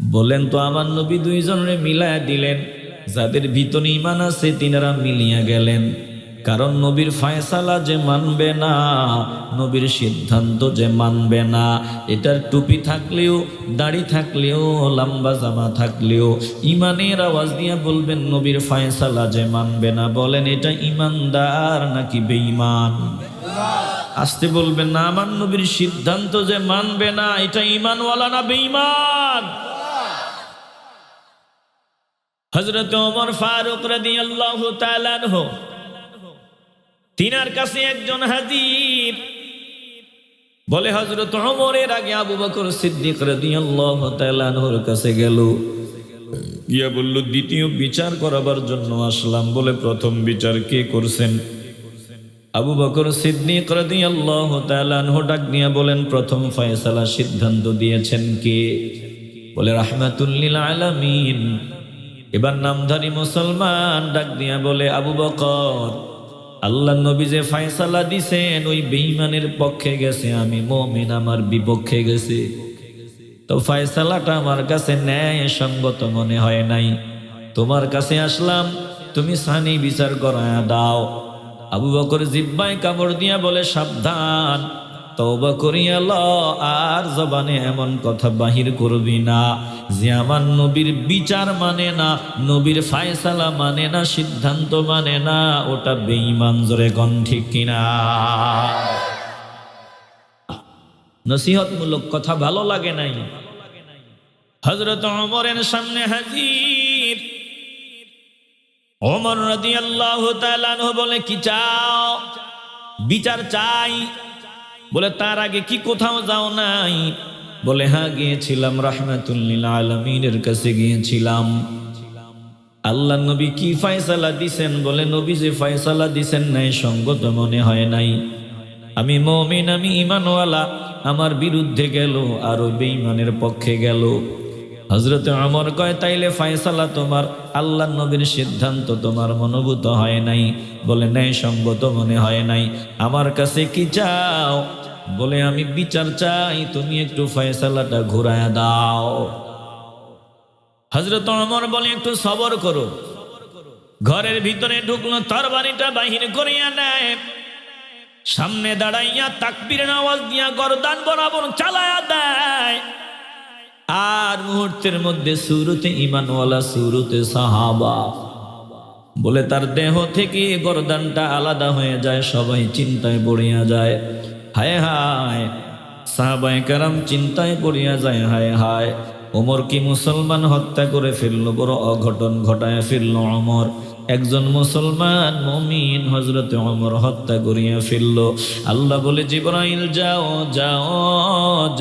বলেন তো আমার নবী দুইজনের মিলায়া দিলেন, যাদের ভিতরে ঈমান আছে তিনারা মিলিয়া গেলেন। কারণ নবীর ফায়সালা যে মানবে না, নবীর সিদ্ধান্ত যে মানবে না, এটার টুপি থাকলেও, দাড়ি থাকলেও, লম্বা জামা থাকলেও ঈমানের আওয়াজ দিয়ে বলবেন নবীর ফায়সালা যে মানবে না, বলেন এটা ঈমানদার নাকি বেঈমান? আসতে বলবেন না, আমার নবীর সিদ্ধান্ত যে মানবে না, এটা ঈমানওয়ালা না বেঈমান? হযরত ওমর ফারুক রাদিয়াল্লাহু তাআলা আনহু, তিনার কাছে একজন হাজির, বলে হযরত ওমরের আগে আবু বকর সিদ্দিক রাদিয়াল্লাহু তাআলা আনহুর কাছে গেল, গিয়া বলল দ্বিতীয় বিচার করাবার জন্য আসলাম। বলে প্রথম বিচার কে করছেন? আবু বকর সিদ্দিক রাদিয়াল্লাহু তাআলা আনহু ডাক দিয়া বলেন প্রথম ফয়সালা সিদ্ধান্ত দিয়েছেন কে? বলে রাহমাতুল লিল আলামিন। এবার নামধারী মুসলমান ডাক দিয়া বলে আবু বকর, আল্লাহ নবী যে ফয়সালা দিছেন ওই বেঈমানের পক্ষে গেছে, আমি মুমিন আমার বিপক্ষে গেছে, তো ফয়সালাটা আমার কাছে ন্যায় সঙ্গত মনে হয় নাই, তোমার কাছে আসলাম, তুমি সানি বিচার করায়া দাও। আবু বকর জিব্বায় কামড় দিয়া বলে সাবধান, তওবা করিয়া ল, আর জবানে এমন কথা বাহির করবি না যে আমার নবীর বিচার মানে না, নবীর ফায়সালা মানে না, সিদ্ধান্ত মানে না, ওটা বেঈমান। জোরে কোন ঠিক কিনা? নসিহতমূলক কথা ভালো লাগে নাই। হযরত ওমরের সামনে হাজির। ওমর রাদিয়াল্লাহু তাআলা আনহু বলে কি চাও? বিচার চাই। বলে তার আগে কি কোথাও যাও নাই? বলে হ্যাঁ গিয়েছিলাম, রাহমাতুল লিল আলামিনের কাছে গিয়েছিলাম। আল্লাহ নবী কি ফয়সালা দিছেন? বলে নবী যে ফয়সালা দিছেন নাই সঙ্গত মনে হয় নাই, আমি মুমিন, আমি ঈমানওয়ালা, আমার বিরুদ্ধে গেল আর ওই বেঈমানের পক্ষে গেল। হযরত ওমর কয় তাইলে ফয়সালা তোমার, আল্লাহ নবীর সিদ্ধান্ত তোমার মনোভূত হয় নাই, বলে ন্যায় সঙ্গত মনে হয় নাই, আমার কাছে কি চাও? বলে আমি বিচার চাই, তুমি একটু ফয়সালাটা ঘুরায়া দাও। হযরত ওমর বলে একটু সবর করো। ঘরের ভিতরে ঢুকলো, তরবারিটা বাহির করিয়া নেয়, সামনে দাঁড়াইয়া তাকবীরের আওয়াজ দিয়া গর্দান বরাবর চালায়া দেয়। আর মুহূর্তের মধ্যে সুরতে ঈমানওয়ালা, সুরতে সাহাবা, বলে তার দেহ থেকে গর্দানটা আলাদা হয়ে যায়, সবাই চিন্তায় পড়িয়া যায়। হায় হায়, সাহাবায়ে কেরাম চিন্তায় পড়িয়া যায়, হায় হায়, ওমর কি মুসলমান হত্যা করে ফেলল, বড় অঘটন ঘটায় ফেলল ওমর। একজন মুসলমান মুমিন হযরতে ওমর হত্যা করিয়া ফেলল। আল্লাহ বলে জিবরাইল যাও যাও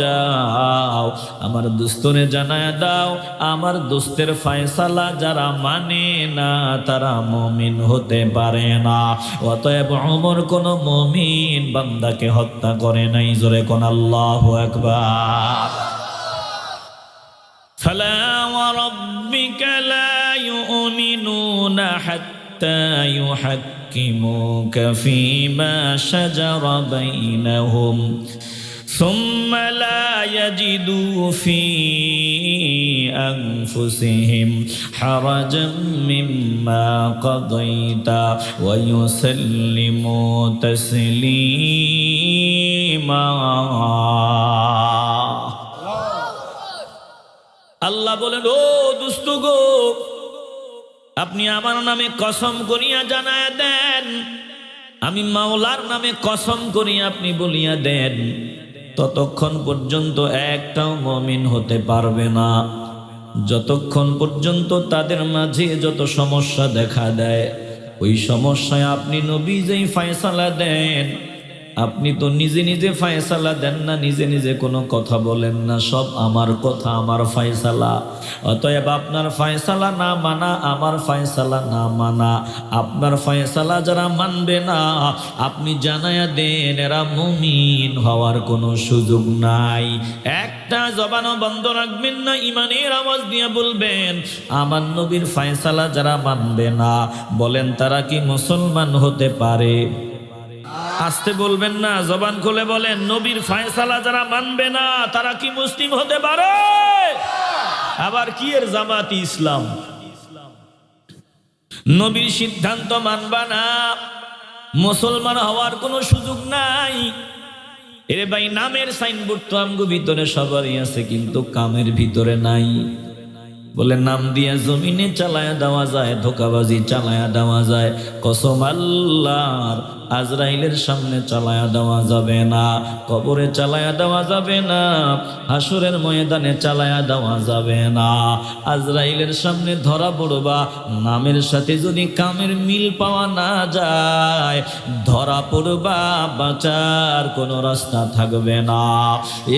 যাও, আমার দোস্তরে জানায়া দাও, আমার দোস্তের ফয়সালা যারা মানে না তারা মুমিন হতে পারে না। অতএব ওমর কোন মুমিন বান্দাকে হত্যা করে নাই। জোরে কোন আল্লাহু আকবার। فلا وربك لا يؤمنون حتى يحكموك فيما شجر بينهم ثم لا يجدوا في أنفسهم حرجا مما قضيت ويسلموا تسليما। আল্লাহ বলেন ও দুষ্ট গো, আপনি আমার নামে কসম করিয়া জানায়া দেন, আমি মাওলার নামে কসম করিয়া আপনি বলিয়া দেন, ততক্ষণ পর্যন্ত একটাও মুমিন হতে পারবে না, যতক্ষণ পর্যন্ত তাদের মাঝে যত সমস্যা দেখা দেয়, ওই সমস্যায় আপনি নবী যেই ফয়সালা দেন, আপনি তো নিজে নিজে ফয়সালা দেন না, নিজে নিজে কোনো কথা বলেন না, সব আমার কথা, আমার ফয়সালা। অতএব আপনার ফয়সালা না মানা, আমার ফয়সালা না মানা, আপনার ফয়সালা যারা মানবে না আপনি জানায়া দেন এরা মুমিন হওয়ার কোনো সুযোগ নাই। একটা জবানও বন্ধ রাখবেন না, ঈমানের আওয়াজ দিয়ে বলবেন আমার নবীর ফয়সালা যারা মানবে না, বলেন তারা কি মুসলমান হতে পারে? আসতে বলবেন না, জবান খুলে বলেন নবীর ফয়সালা যারা মানবে না তারা কি মুসলিম হতে পারে? আবার কি এর জামাতি ইসলাম? নবীর সিদ্ধান্ত মানবা না, মুসলমান হওয়ার কোনো সুযোগ নাই। এরে ভাই, নামের সাইনবোর্ড তো আমগো ভিতরে সবারই আছে, কিন্তু কামের ভিতরে নাই। বলে নাম দিয়া জমিনে চালায়া দেওয়া যায়, ধোকাবাজি চালায়া দেওয়া যায়, কসম আল্লাহর আজরাইলের সামনে চালায়া দেওয়া যাবে না, কবরে চালায়া দেওয়া যাবে না, হাসরের ময়দানে চালায়া দেওয়া যাবে না। আজরাইলের সামনে ধরা পড়বা, নামের সাথে যদি কামের মিল পাওয়া না যায়, ধরা পড়বা, বাঁচার কোনো রাস্তা থাকবে না।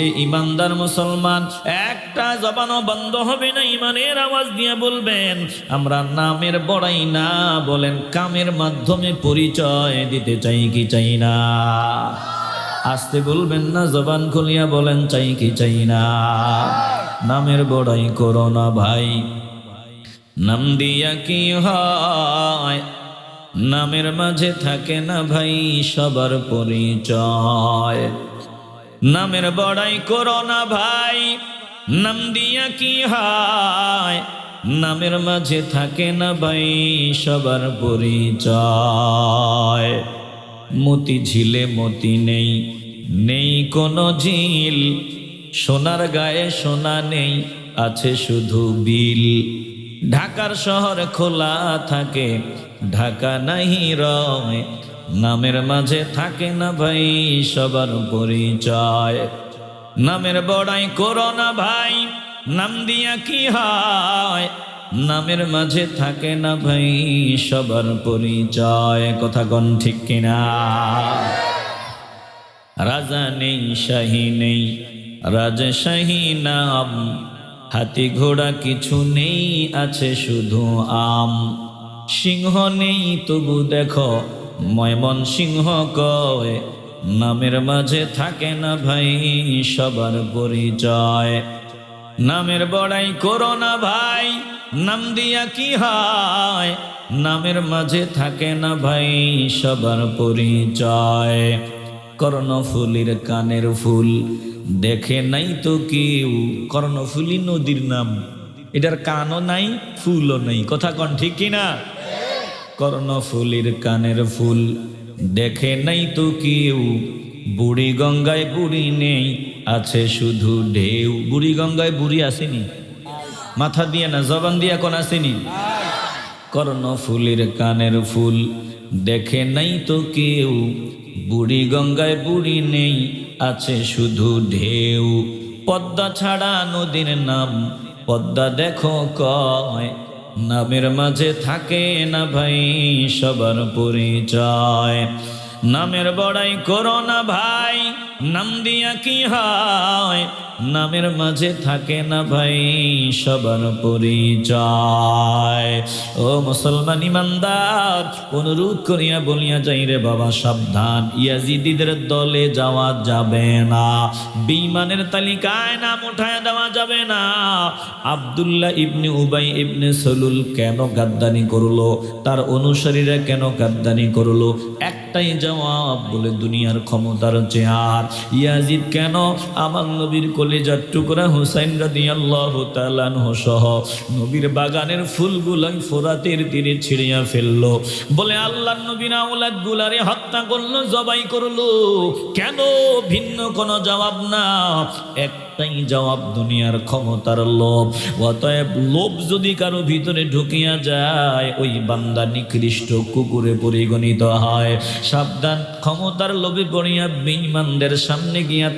এই ইমানদার মুসলমান একটা জবানও বন্ধ হবে না, ইমানের আওয়াজ দিয়ে বলবেন আমরা নামের বড়াই না, বলেন কামের মাধ্যমে পরিচয় দিতে চাই কি চাই না? আসতে বলবেন না, জবান খুলিয়া বলেন চাই কি চাই না? নামের বড়াই করো না ভাই, নাম দিয়া কি হয়? নামের মাঝে থাকে না ভাই সবার পরিচয়। নামের বড়াই করো না ভাই, নাম দিয়া কি হয়? নামের মাঝে থাকে না ভাই সবার পরিচয়। মতি ঝিলে মতি নেই, নেই কোনো ঝিল, সোনার গায়ে সোনা নেই, আছে শুধু বিল। ঢাকার শহর খোলা থাকে, ঢাকা নাহি রয়, নামের মাঝে থাকে না ভাই সবার পরিচয়। নামের বড়াই করো না ভাই, নাম দিয়া কি হয়? নামের মাঝে থাকে না ভাই সবার পরিচয়। কথা কোন ঠিক কিনা? রাজা নেই শাহী নেই, রাজশাহী নাম, হাতি ঘোড়া কিছু নেই, আছে শুধু আম। সিংহ নেই তবু দেখো ময়মন সিংহ কয়, নামের মাঝে থাকে না ভাই সবার পরিচয়। নামের বড়াই করো না ভাই, নাম দিয়া কি হয়? নামের মাঝে থাকে না ভাই সবার পরিচয়। কর্ণফুলীর কানের ফুল দেখে নাই তো কেউ, কর্ণফুলী নদীর নাম, এটার কানও নাই ফুলও নাই। কথা কন ঠিক কিনা? কর্ণফুলীর কানের ফুল দেখে নাই তো কেউ, বুড়ি গঙ্গায় বুড়ি নেই, আছে শুধু ঢেউ। বুড়ি গঙ্গায় বুড়ি আসেনি, মাথা দিয়ে না জবান দিয়া কোন আসেনি? কর্ণফুলীর কানের ফুল দেখে নাই তো কেউ, বুড়ি গঙ্গায় বুড়ি নেই, আছে শুধু ঢেউ। পদ্মা ছাড়া নদীর নাম, পদ্মা দেখো কয়, নামের মাঝে থাকে না ভাই সবার পরিচয়। নামের বড়াই করো না ভাই, নাম দিয়া কি হয়? নামের মাঝে থাকে না ভাই সবার পরিচয়। ও মুসলমান ইমানদার, অনুরোধ করিয়া বলিয়া যাই রে বাবা, সাবধান, ইয়াজিদিদের দলে যাওয়া যাবে না, বেঈমানের তালিকায় নাম উঠায় দেওয়া যাবে না। আব্দুল্লাহ ইবনে উবাই ইবনে সলুল কেন গাদ্দানি করলো? তার অনুসারীরা কেন গাদ্দানি করলো? একটাই জবাব, বলে দুনিয়ার ক্ষমতার চেয়ার। ইয়াজিদ কেন আমার নবীর কলিজার টুকরা হুসাইন রাদিয়াল্লাহু তাআলা আনহু সহ নবীর বাগানের ফুলগুলাই ফোরাতের তীরে ছিঁড়িয়া ফেললো? বলে আল্লাহর নবীর আওলাদ গুলারে হত্যা করলো, জবাই করলো কেন? ভিন্ন কোনো জবাব না, একটাই জবাব, দুনিয়ার ক্ষমতার লোভ। অতএব লোভ যদি কারো ভিতরে ঢুকিয়া যায়, ওই বান্দা নিকৃষ্ট কুকুরে পরিগণিত হয়। সাবধান, ক্ষমতার লোভে পড়িয়া বেঈমানদের সামনে গিয়া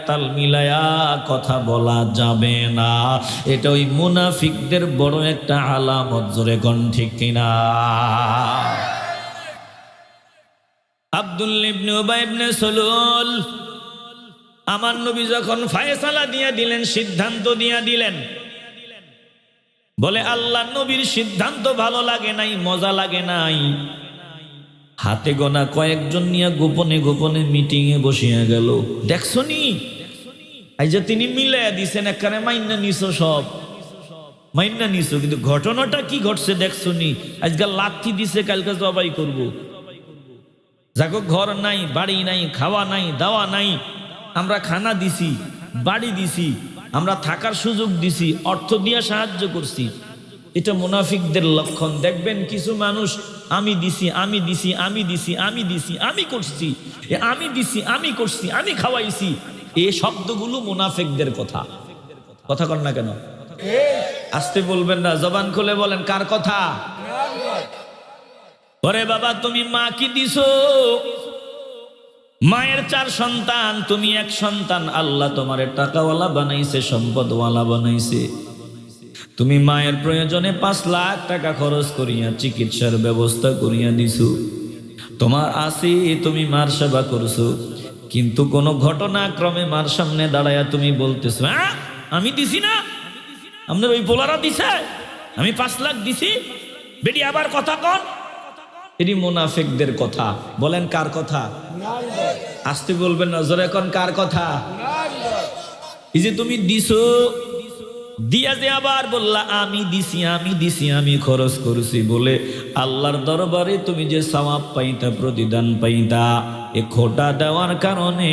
তাল মিলায়া কথা বলা যাবে না। এটা ওই মুনাফিকদের বড় একটা আলামত। জোরে কোন ঠিক কিনা? আব্দুল্লাহ ইবনে উবাই ইবনে সলুল, আমার নবী যখন ফয়সালা দিয়া দিলেন, সিদ্ধান্ত দিয়া দিলেন, বলে আল্লাহ নবীর সিদ্ধান্ত ভালো লাগে নাই, মজা লাগে নাই, হাতে গোনা কয়েকজন নিয়ে গোপনে গোপনে মিটিং এ বসিয়া গেল। দেখছো নি, এই যে তিনি মিলাইয়া দিছেন, একখানে মাইন্না নিছো, সব মাইন্না নিছো, কিন্তু ঘটনাটা কি ঘটছে দেখছো নি? আজকাল লাথি দিছে, কালকে জবাই করবো। যাকো ঘর নাই, বাড়ি নাই, খাওয়া নাই, দাওয়া নাই, আমরা খানা দিছি, বাড়ি দিছি, আমরা থাকার সুযোগ দিছি, অর্থ দিয়ে সাহায্য করছি, এটা মুনাফিকদের লক্ষণ। দেখবেন কিছু মানুষ আমি দিছি, আমি দিছি, আমি দিছি, আমি দিছি, আমি করছি, আমি দিছি, আমি করছি, আমি খাওয়াইছি, এই শব্দগুলো মুনাফিকদের কথা। কথা কর না কেন? আসতে বলবেন না, জবান খুলে বলেন কার কথা? ওরে বাবা, তুমি মা কি দিছো? মায়ের 4 সন্তান, তুমি 1 সন্তান। আল্লাহ তোমারে টাকাওয়ালা বানাইছে, সম্পদওয়ালা বানাইছে। তুমি মায়ের প্রয়োজনে 5 লাখ টাকা খরচ করিয়া চিকিৎসার ব্যবস্থা করিয়া দিছো। তোমার আসি, তুমি মার সেবা করছো, কিন্তু কোন ঘটনাক্রমে মার সামনে দাঁড়ায়া তুমি বলতেছো, হ্যাঁ আমি দিছি না, আপনার ওই পোলারা দিছে, আমি 5 লাখ দিছি। বেটি আবার কথা কন। এটি মুনাফিকদের কথা। বলেন কার কথা? আসতে বলবেন না, জোরে কোন কার কথা? এই যে তুমি দিছো, দিয়া যে আবার বললা আমি দিছি, আমি দিছি, আমি খরচ করছি বলে আল্লাহর দরবারে তুমি যে সওয়াব পাইতা, প্রতিদান পাইতা, এ খোটা দেওয়ার কারণে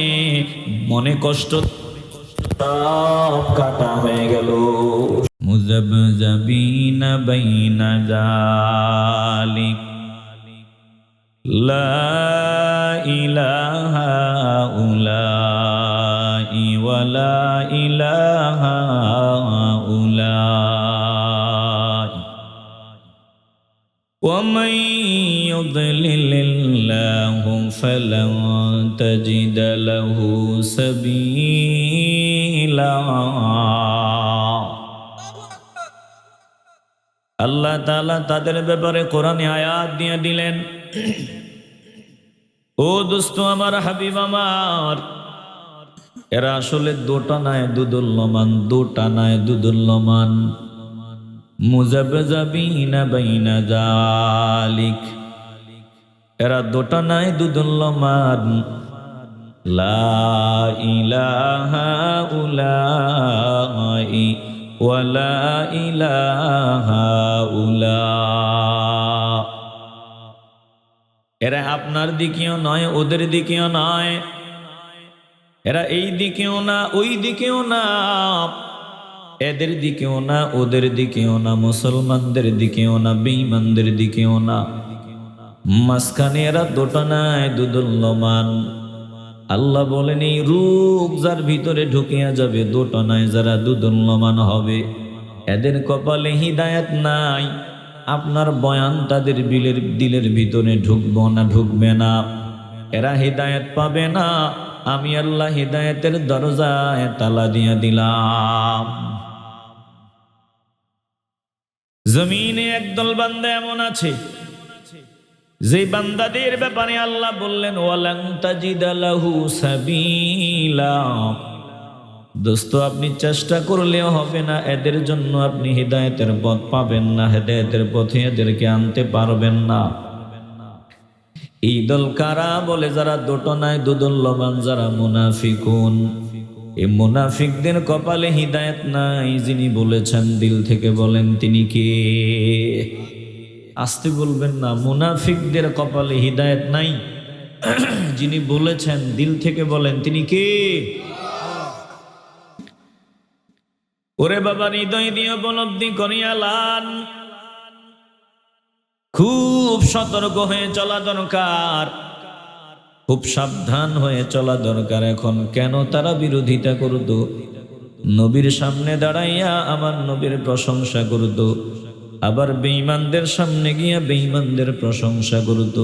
মনে কষ্ট কাটা হয়ে গেল। মুযাবযাবিনা বাইনা যালিক লা ইলাহা উলাই ওয়া লা ইলাহা উলাই ওয়া মান ইউদ্লিলিল্লাহু ফালান তাজিদা লাহু সাবিলা। আল্লাহ তাআলা তাদের ব্যাপারে কোরআনে আয়াত দিয়ে দিলেন, ও দোস্ত আমার, হাবিব আমার, এরা আসলে দোটানায় দুদুল্যমান, দোটানায় দুদুল্যমান। মুযাবযাবিনা বাইনা যালিক, এরা দোটানায় দুদুল্যমান। লা ইলাহা উলাই ওয়া লা ইলাহা উলা। এরা আপনার দিকেও নয়, ওদের দিকেও নয়, এরা এই দিকেও না, ওই দিকেও না, এদের দিকেও না, ওদের দিকেও না, মুসলমানদের দিকেও না, বেঈমানদের দিকেও না, মাঝখানে এরা দোটানায় দুদুল্যমান। আল্লাহ বলেন, এই রূপ যার ভিতরে ঢুকিয়া যাবে, দোটানায় যারা দুদুল্যমান হবে, এদের কপালে হিদায়াত নাই। আপনার বয়ান তাদের দিলের ভিতরে ঢুকবে না, এরা হিদায়াত পাবে না। আমি আল্লাহ হিদায়াতের দরজায় তালা দিয়া দিলাম। জমিনে একদল বান্দা এমন আছে, যে বান্দাদের ব্যাপারে আল্লাহ বললেন, ওয়ালান তাজিদা লাহু সাবিলা। দোস্ত, আপনি চেষ্টা করলেও হবে না, এদের জন্য আপনি হিদায়াতের পথ পাবেন না, হিদায়াতের পথে এদেরকে আনতে পারবেন না। এই দল কারা? বলে যারা দোটানায় দুদুল্যমান, যারা মুনাফিকুন। এই মুনাফিকদের কপালে হিদায়াত নাই। যিনি বলেছেন দিল থেকে বলেন তিনি কে? আসতে বলবেন না, মুনাফিকদের কপালে হিদায়াত নাই। যিনি বলেছেন দিল থেকে বলেন তিনি কে? ওরে বাবা, হৃদয় দিয়ে উপলব্ধি করিয়া লান, খুব সতর্ক হয়ে চলা দরকার, খুব সাবধান হয়ে চলা দরকার। এখন কেন তারা বিরোধিতা করত? নবীর সামনে দাঁড়াইয়া আমার নবীর প্রশংসা করত, আবার বেঈমানদের সামনে গিয়া বেঈমানদের প্রশংসা করত।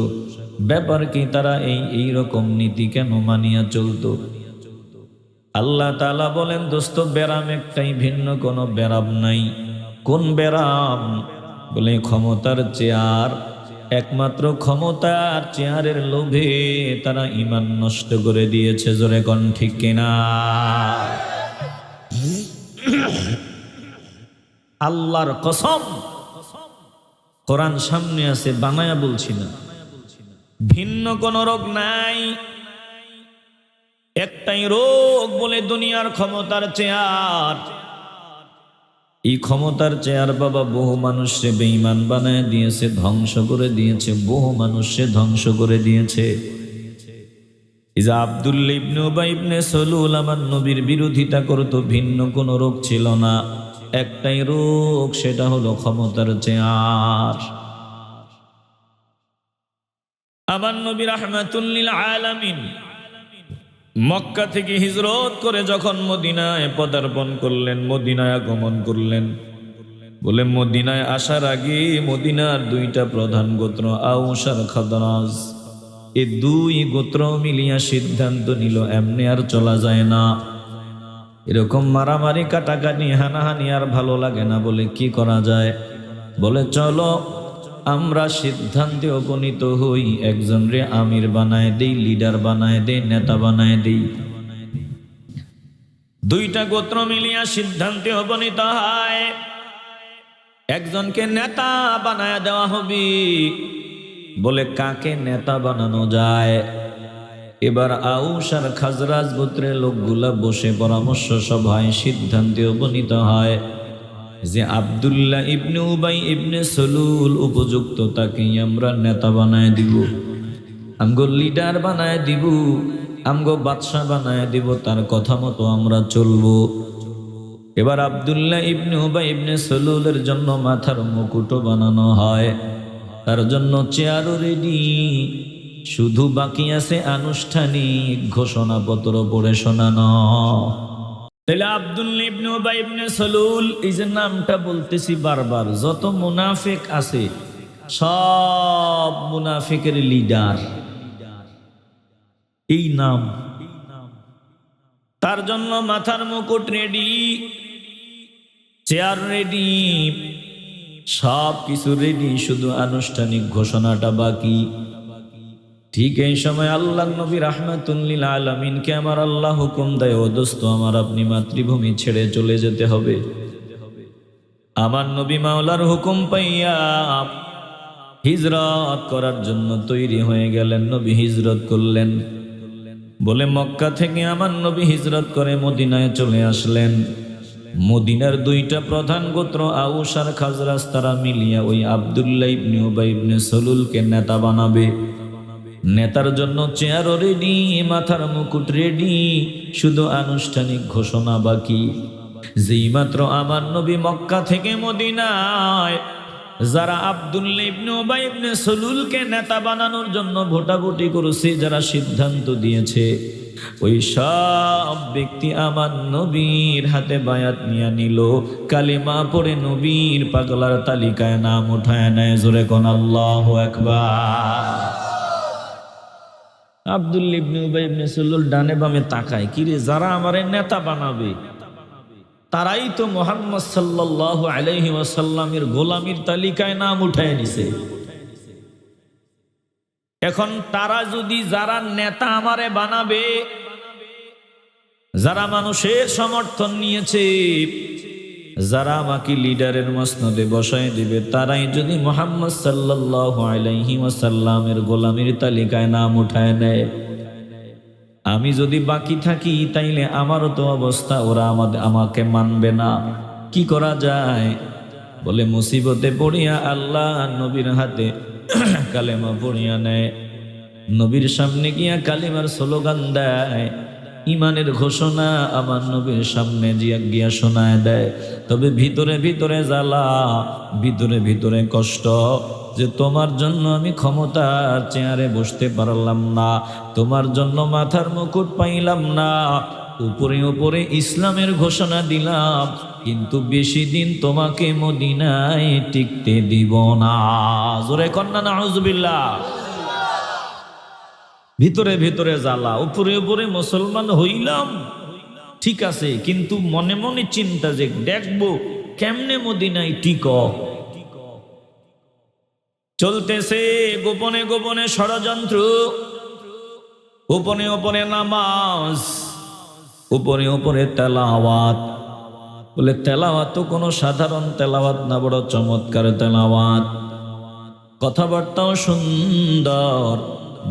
ব্যাপার কি? তারা এই রকম নীতি কেন মানিয়া চলত? আল্লাহ তাআলা বলেন, দোস্ত, ব্যারাম একটাই, ভিন্ন কোনো ব্যারাম নাই। কোন ব্যারাম? বলে ক্ষমতার চেয়ার। একমাত্র ক্ষমতার চেয়ারের লোভে তারা ঈমান নষ্ট করে দিয়েছে। জোরে কোন ঠিক কিনা? আল্লাহর কসম, কোরআন সামনে আছে, বানায়া বলছি না। ভিন্ন কোন রোগ নাই, একটাই রোগ, বলে দুনিয়ার ক্ষমতার চেয়ার। এই ক্ষমতার চেয়ার বাবা বহু মানুষকে বেঈমান বানায় দিয়েছে, ধ্বংস করে দিয়েছে, বহু মানুষকে ধ্বংস করে দিয়েছে। এই যে আব্দুল্লাহ ইবনে উবাই ইবনে সলুল আমার নবীর বিরোধিতা করতো, ভিন্ন কোনো রোগ ছিল না, একটাই রোগ, সেটা হলো ক্ষমতার চেয়ার। আমার নবী রাহমাতুল লিল আলামিন মক্কা থেকে হিজরত করে যখন মদিনায় পদার্পণ করলেন, মদিনায় আগমন করলেন, বলে মদিনায় আসার আগে মদিনার দুইটা প্রধান গোত্র আউস আর খাজরাজ, এই দুই গোত্র মিলিয়া সিদ্ধান্ত নিল এমনি আর চলা যায় না, এরকম মারামারি কাটাকাটি হানাহানি আর ভালো লাগে না, বলে কি করা যায়? বলে চলো আমরা সিদ্ধান্তে উপনীত হই, একজন রে আমির বানায় দেই, লিডার বানায় দেই, নেতা বানায় দেই। দুইটা গোত্র মিলিয়া সিদ্ধান্তে উপনীত হয়, একজনকে নেতা বানায় দেওয়া হবে। বলে কাকে নেতা বানানো যায়? এবার আউস আর খাজরাজ গোত্রের লোকগুলা বসে পরামর্শ সভায় সিদ্ধান্তে উপনীত হয় যে আব্দুল্লাহ ইবনে উবাই ইবনে সলুল উপযুক্ত, তাকেই আমরা নেতা বানায় দিব, আমগো লিডার বানায় দিব, আমগো বাদশাহ বানায় দিব, তার কথা মতো আমরা চলবো। এবার আব্দুল্লাহ ইবনে উবাই ইবনে সলুলের জন্য মাথার মুকুটও বানানো হয়, তার জন্য চেয়ারও রেডি, শুধু বাকি আছে আনুষ্ঠানিক ঘোষণাপত্র পড়ে শোনানো। তাহলে আব্দুল্লাহ ইবনে উবাই ইবনে সলুল, এই যে নামটা বলতেছি বারবার, যত মুনাফিক আছে সব মুনাফিকের লিডার এই নাম। তার জন্য মাথার মুকুট রেডি, চেয়ার রেডি, সব কিছু রেডি, শুধু আনুষ্ঠানিক ঘোষণাটা বাকি। ঠিক এই সময় আল্লাহ নবী রাহমাতুল লিল আলামিনকে আমার আল্লাহ হুকুম দেয়, ও দোস্ত আমার, আপনি মাতৃভূমি ছেড়ে চলে যেতে হবে। আমার নবী মাওলার হুকুম পাইয়া হিজরত করার জন্য তৈরি হয়ে গেলেন। নবী হিজরত করলেন, বলে মক্কা থেকে আমার নবী হিজরত করে মদিনায় চলে আসলেন। মদিনার দুইটা প্রধান গোত্র আউস আর খাজরাজ, তারা মিলিয়া ওই আব্দুল্লাহ ইবনে উবাই ইবনে সলুলকে নেতা বানাবে। নেতার জন্য চেয়ারও রেডি, মাথার মুকুট রেডি, শুধু আনুষ্ঠানিক ঘোষণা বাকি। যেই মাত্র আমার নবী মক্কা থেকে মদিনায় যারা আব্দুল্লাহ ইবনে উবাই ইবনে সলুলকে নেতা বানানোর জন্য ভোটাভুটি করেছে, যারা সিদ্ধান্ত দিয়েছে, ওই সব ব্যক্তি আমার নবীর হাতে বায়াত নিয়ে নিল, কালিমা পড়ে নবীর পাগলার তালিকায় নাম উঠায় নেয়। জোরে কোন আল্লাহু আকবার। আব্দুল্লাহ ইবনে উবাই ইবনে সলুল ডানে বামে তাকায়, কিরে যারা আমারে নেতা বানাবে তারাই তো মুহাম্মদ সাল্লাল্লাহু আলাইহি ওয়াসাল্লামের গোলামির তালিকায় নাম উঠায় নিছে। এখন তারা যদি যারা নেতা আমারে বানাবে, যারা মানুষের সমর্থন নিয়েছে, যারা আমাকে লিডারের মসনদে বসায় দিবে, তারাই যদি মুহাম্মদ সাল্লাল্লাহু আলাইহি ওয়াসাল্লামের গোলামির তালিকায় নাম উঠায় নেয়, আমি যদি বাকি থাকি তাইলে আমারও তো অবস্থা, ওরা আমাকে মানবে না। কি করা যায়? বলে মুসিবতে পড়িয়া আল্লাহ নবীর হাতে কালেমা পড়িয়া নেয়, নবীর সামনে গিয়া কালিমার স্লোগান দেয়, ইমানের ঘোষণা আমার নবীর সামনে গিয়া শোনায় দেয়। তবে ভিতরে ভিতরে জ্বালা, ভিতরে ভিতরে কষ্ট, যে তোমার জন্য আমি ক্ষমতার চেয়ারে বসতে পারলাম না, তোমার জন্য মাথার মুকুট পাইলাম না, উপরে উপরে ইসলামের ঘোষণা দিলাম, কিন্তু বেশি দিন তোমাকে মদিনায় টিকতে দিব না। জোরে কন্যা নাউজুবিল্লাহ। ভিতরে ভিতরে জ্বালা, উপরে উপরে মুসলমান হইলাম ঠিক আছে, কিন্তু মনে মনে চিন্তা যে দেখবো কেমনে মদিনায় টিক। চলতেছে গোপনে গোপনে ষড়যন্ত্র, গোপনে গোপনে নামাজ, উপরে উপরে তেলাওয়াত। বলে তেলাওয়াত তো কোনো সাধারণ তেলাওয়াত না, বড় চমৎকার তেলাওয়াত, কথাবার্তাও সুন্দর,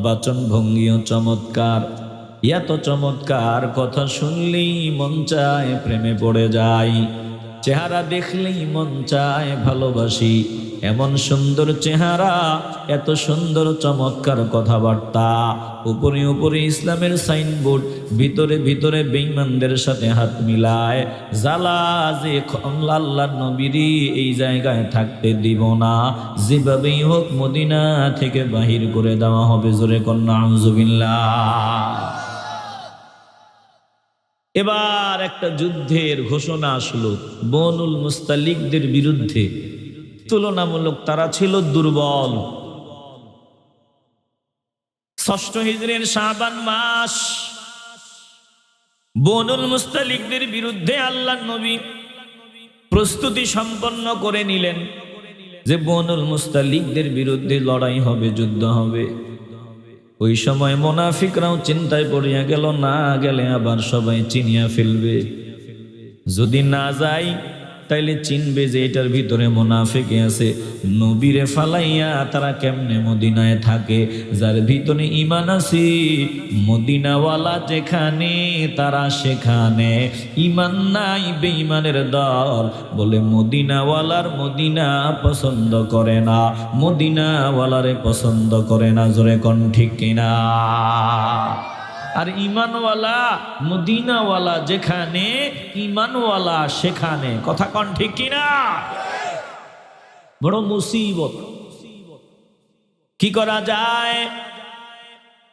বাচন ভঙ্গিও চমৎকার। এত চমৎকার কথা শুনলেই মন চায় প্রেমে পড়ে যায়। চেহারা দেখলেই মন চায় ভালোবাসি, এমন সুন্দর চেহারা, এত সুন্দর চমৎকার কথাবার্তা, উপরে উপরে ইসলামের সাইনবোর্ড, ভিতরে ভিতরে বেঈমানদের সাথে হাত মিলায়। জ্বালা যে আল্লাহর নবীরই এই জায়গায় থাকতে দিব না, যেভাবেই হোক মদিনা থেকে বাহির করে দেওয়া হবে। জোরে কন্যা আউযুবিল্লাহ। এবার একটা যুদ্ধের ঘোষণা আসলো বনুল মুস্তালিকদের বিরুদ্ধে। তুলনামূলক তারা ছিল দুর্বল। ৬ষ্ঠ হিজরির শাবান মাস, বনুল মুস্তালিকদের বিরুদ্ধে আল্লাহর নবী প্রস্তুতি সম্পন্ন করে নিলেন যে বনুল মুস্তালিকদের বিরুদ্ধে লড়াই হবে, যুদ্ধ হবে। ওই সময় মুনাফিকরাও চিন্তায় পড়িয়া গেল, না গেলে আবার সবাই চিনিয়া ফেলবে, যদি না যাই তাইলে চিনবে যে এটার ভিতরে মুনাফিক আছে। নবীরে ফালাইয়া তারা কেমনে মদিনায় থাকে? যার ভিতরে ঈমান আছে, মদিনাওয়ালা যেখানে তারা সেখানে। ঈমান নাই বেঈমানের দল, বলে মদিনাওয়ালার মদিনা পছন্দ করে না, মদিনাওয়ালারে পছন্দ করে না। জোরে কোন ঠিক কিনা? আর ঈমানওয়ালা মদিনাওয়ালা যেখানে, ঈমানওয়ালা সেখানে। কথা কোন ঠিক কিনা? বড় মুসিবত। কি করা যায়?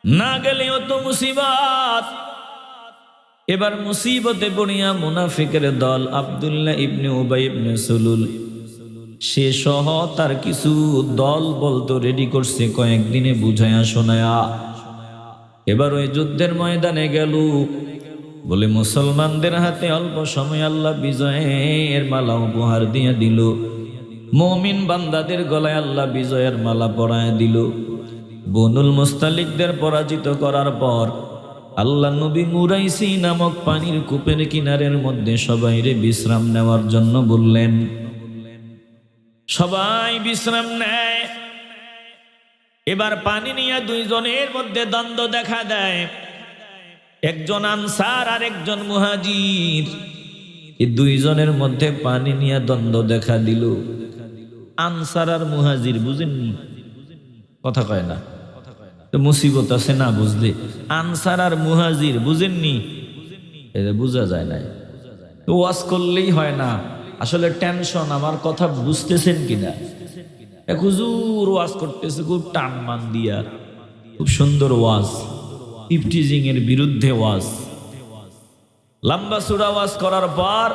না গেলেও তো মুসিবত। এবার মুসিবতে পড়িয়া মুনাফিকের দল আব্দুল্লাহ ইবনে উবাই ইবনে সুলুল, সে সহ তার কিছু দল বলতো রেডি করছে কয়েকদিনে বুঝায়া শোনায়া। এবার ওই যুদ্ধের ময়দানে গেল, বলে মুসলমানদের হাতে অল্প সময় আল্লাহ বিজয়ের মালা উপহার দিয়ে দিল। মুমিন বান্দাদের গলায় আল্লাহ বিজয়ের মালা পরায় দিল। বনুল মুস্তালিকদের পরাজিত করার পর আল্লাহ নবী মুরাইসি নামক পানির কূপের কিনারের মধ্যে সবাইরে বিশ্রাম নেওয়ার জন্য বললেন। সবাই বিশ্রাম নেয়। এবার পানি নিয়ে দুইজনের মধ্যে দ্বন্দ্ব দেখা দেয়, একজন আনসার আর একজন মুহাজির। এই দুইজনের মধ্যে পানি নিয়ে দ্বন্দ্ব দেখা দিল। আনসার আর মুহাজির, বুঝেননি? কথা কয় না, তো মুসিবত আছে না বুঝলে। আনসার আর মুহাজির বুঝেননি, এটা বোঝা যায় না। তো ওয়াজ করলেই হয় না, আসলে টেনশন। আমার কথা বুঝতেছেন কিনা? এক হুজুর ওয়াজ করতেছে খুব টান মান দিয়া, খুব সুন্দর ওয়াজ, ইফটিজিং এর বিরুদ্ধে ওয়াজ। লম্বা চূড়া ওয়াজ করার পর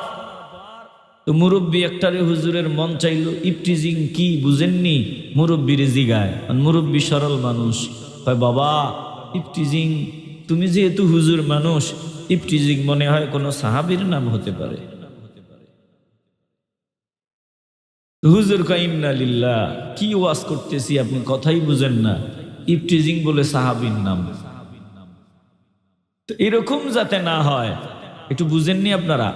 তো মুরব্বী একটারে হুজুরের মন চাইল, ইফটিজিং কি বুঝেননি? মুরব্বীর জিগায়। মুরব্বী সরল মানুষ, কয় বাবা ইফটিজিং, তুমি যেহেতু হুজুর মানুষ, ইফটিজিং মনে হয় কোনো সাহাবীর নাম হতে পারে। হুজুর কয় ইন্না লিল্লাহ, কি ওয়াজ করতেছি আপনি কথাই বুঝেন না, ইফটিজিং বলে সাহাবীর নাম। তো এরকম যাতে না হয় একটু বুঝেননি আপনারা।